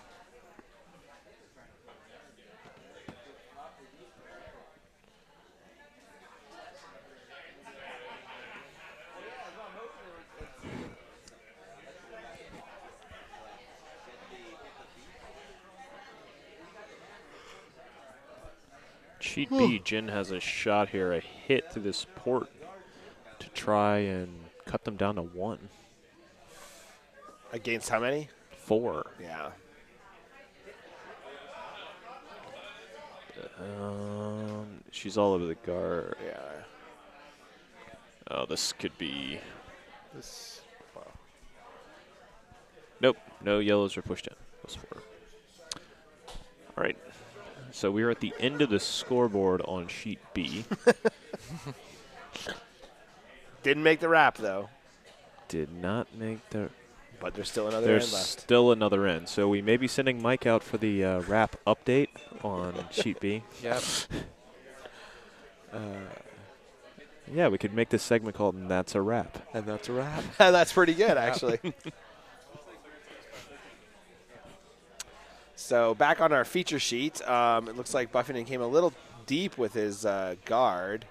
Sheet B, Jenn has a shot here, a hit through this port to try and cut them down to 1. Against how many? 4. Yeah. She's all over the guard. Yeah. Oh, this could be. This, Nope, no yellows are pushed in. Those 4. All right. So we are at the end of the scoreboard on sheet B. Didn't make the wrap, though. Did not make the. But there's still another There's end left. still another end. So we may be sending Mike out for the wrap update on sheet B. yep. Yeah, we could make this segment called "And That's a Wrap." And that's a wrap. That's pretty good, actually. So back on our feature sheet, it looks like Buffington came a little deep with his guard.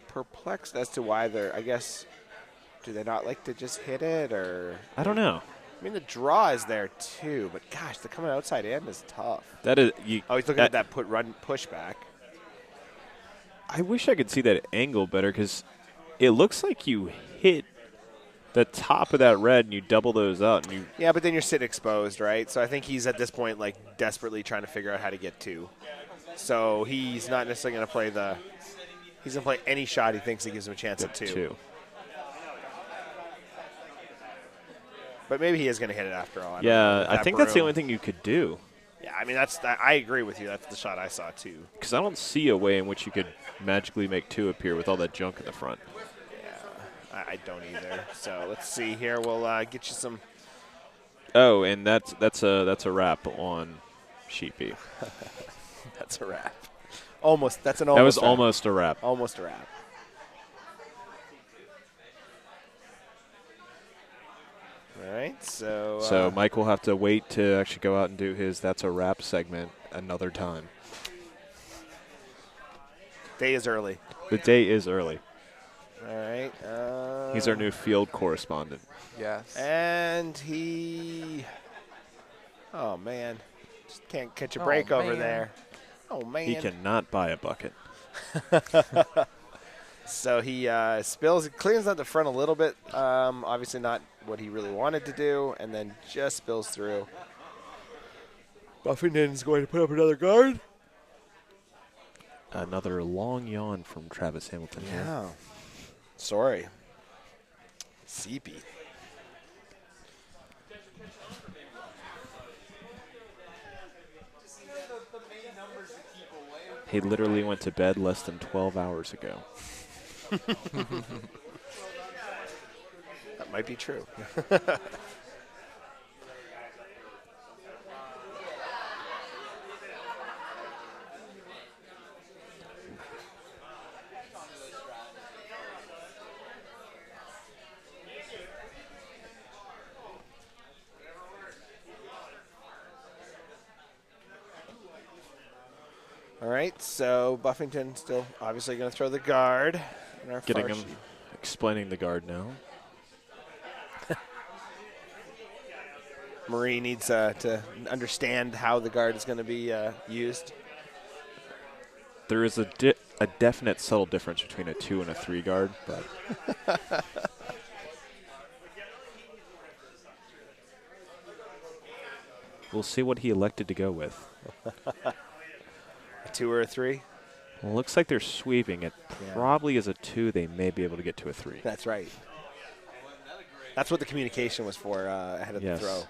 Perplexed as to why they're, I guess, do they not like to just hit it, or? I don't know. I mean, the draw is there too, but gosh, the coming outside in is tough. That is you. Oh, he's looking at that pushback. I wish I could see that angle better because it looks like you hit the top of that red and you double those out. And you Yeah, but then you're sitting exposed, right? So I think he's at this point like desperately trying to figure out how to get two. So he's not necessarily going to play the. He's going to play any shot he thinks he gives him a chance at two. But maybe he is going to hit it after all. I think that's the only thing you could do. Yeah, I mean, I agree with you. That's the shot I saw, too. Because I don't see a way in which you could magically make two appear with all that junk in the front. Yeah, I don't either. So let's see here. We'll get you some. Oh, and that's a wrap on Sheepy. That's a wrap. Almost. That's an almost. That was wrap. almost a wrap. Almost a wrap. All right, so Mike will have to wait to actually go out and do his "That's a Wrap" segment another time. Day is early. The day is early. All right. He's our new field correspondent. Yes. And he. Oh man, just can't catch a break over man. there. Oh man. He cannot buy a bucket. So he cleans out the front a little bit. Obviously not what he really wanted to do, and then just spills through. Buffington's going to put up another guard. Another long yawn from Travis Hamilton here. Yeah. Sorry. Seepy. He literally went to bed less than 12 hours ago. That might be true. All right, so Buffington still obviously going to throw the guard. In our Getting far him, sheet. explaining the guard now. Marie needs to understand how the guard is going to be used. There is a definite subtle difference between a 2 and a 3 guard, but we'll see what he elected to go with. A 2 or a 3? Well, it looks like they're sweeping. It probably is a 2. They may be able to get to a 3. That's right. That's what the communication was for ahead of the throw.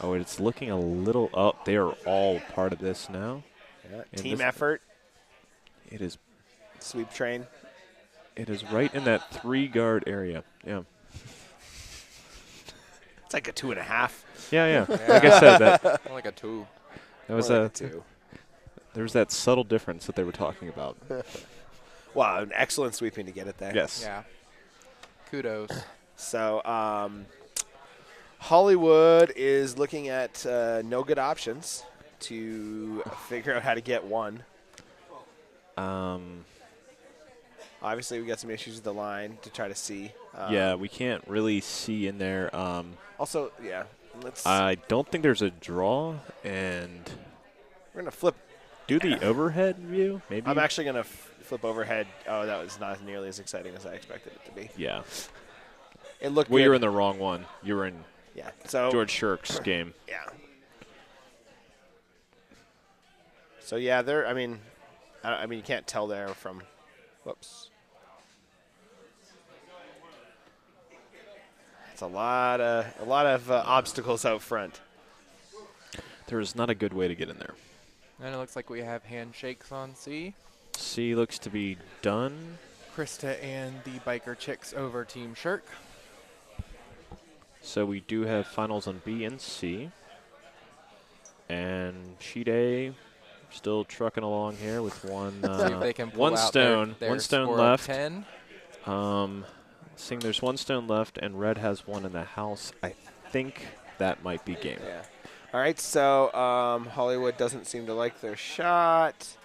Oh, it's looking a little up. They are all part of this now. Yeah. Team effort. It is. Sweep train. It is right in that 3 guard area. Yeah. It's like a 2.5. Yeah. Like I said, that More like a 2. was More a like 2. There was that subtle difference that they were talking about. Wow, an excellent sweeping to get it there. Yes. Yeah. Kudos. So Hollywood is looking at no good options to figure out how to get one. Obviously, we got some issues with the line to try to see. Yeah, we can't really see in there. Also, yeah, let's. I don't think there's a draw, and We're gonna flip. do the overhead view. Maybe. I'm actually gonna flip overhead. Oh, that was not nearly as exciting as I expected it to be. Yeah. It looked. Well, good. you were in the wrong one. You were in Yeah. So George Shirk's game. Yeah. So yeah, there. I mean, you can't tell there from. Whoops. It's a lot of obstacles out front. There is not a good way to get in there. And it looks like we have handshakes on C. C looks to be done. Krista and the biker chicks over Team Shirk. So we do have finals on B and C. And Sheet A still trucking along here with one See if they can pull one out stone. their One stone score of left. 10. Seeing there's one stone left and red has one in the house. I think that might be game. Yeah. All right, so Hollywood doesn't seem to like their shot.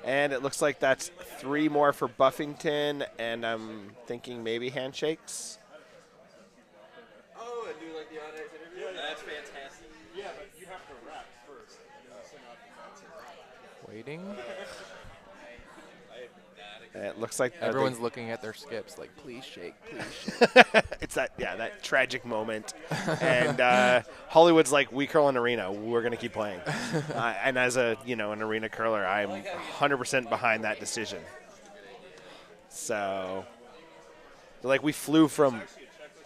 And it looks like that's 3 more for Buffington, and I'm thinking maybe handshakes. Oh, and do like the honors interview? Yeah, that's fantastic. Yeah, but you have to rap first. And then send out the answer. Waiting. And it looks like Everyone's looking at their skips like, please shake, please shake. it's that tragic moment. And Hollywood's like, we curl an arena. We're going to keep playing. And as an arena curler, I'm 100% behind that decision. So, like, we flew from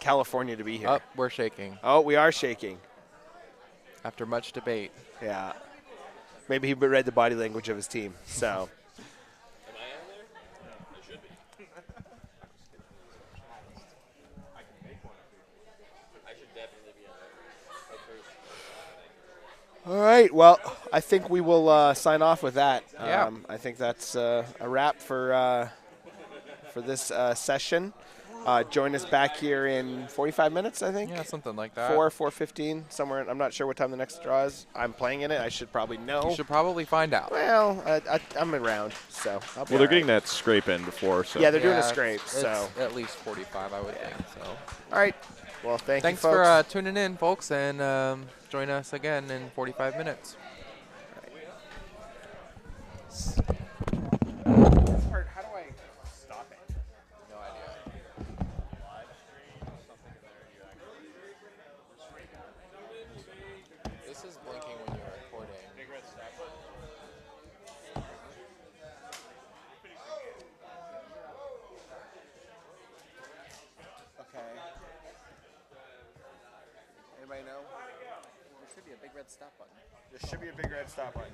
California to be here. Oh, we're shaking. Oh, we are shaking. After much debate. Yeah. Maybe he read the body language of his team. So. All right. Well, I think we will sign off with that. Yeah. I think that's a wrap for this session. Join us back here in 45 minutes, I think. Yeah, something like that. 4:15, somewhere. I'm not sure what time the next draw is. I'm playing in it. I should probably know. You should probably find out. Well, I'm around, so I'll be Well, they're getting that scrape in before, so. Yeah, they're doing a Yeah, scrape, it's so. at least 45, I would think. So. All right. Well, thanks Thanks you, folks. for tuning in, folks, and join us again in 45 minutes. How do I stop it? No idea. This is blinking when you're recording. Okay. Anybody know? There should be a big red stop button. There should be a big red stop button.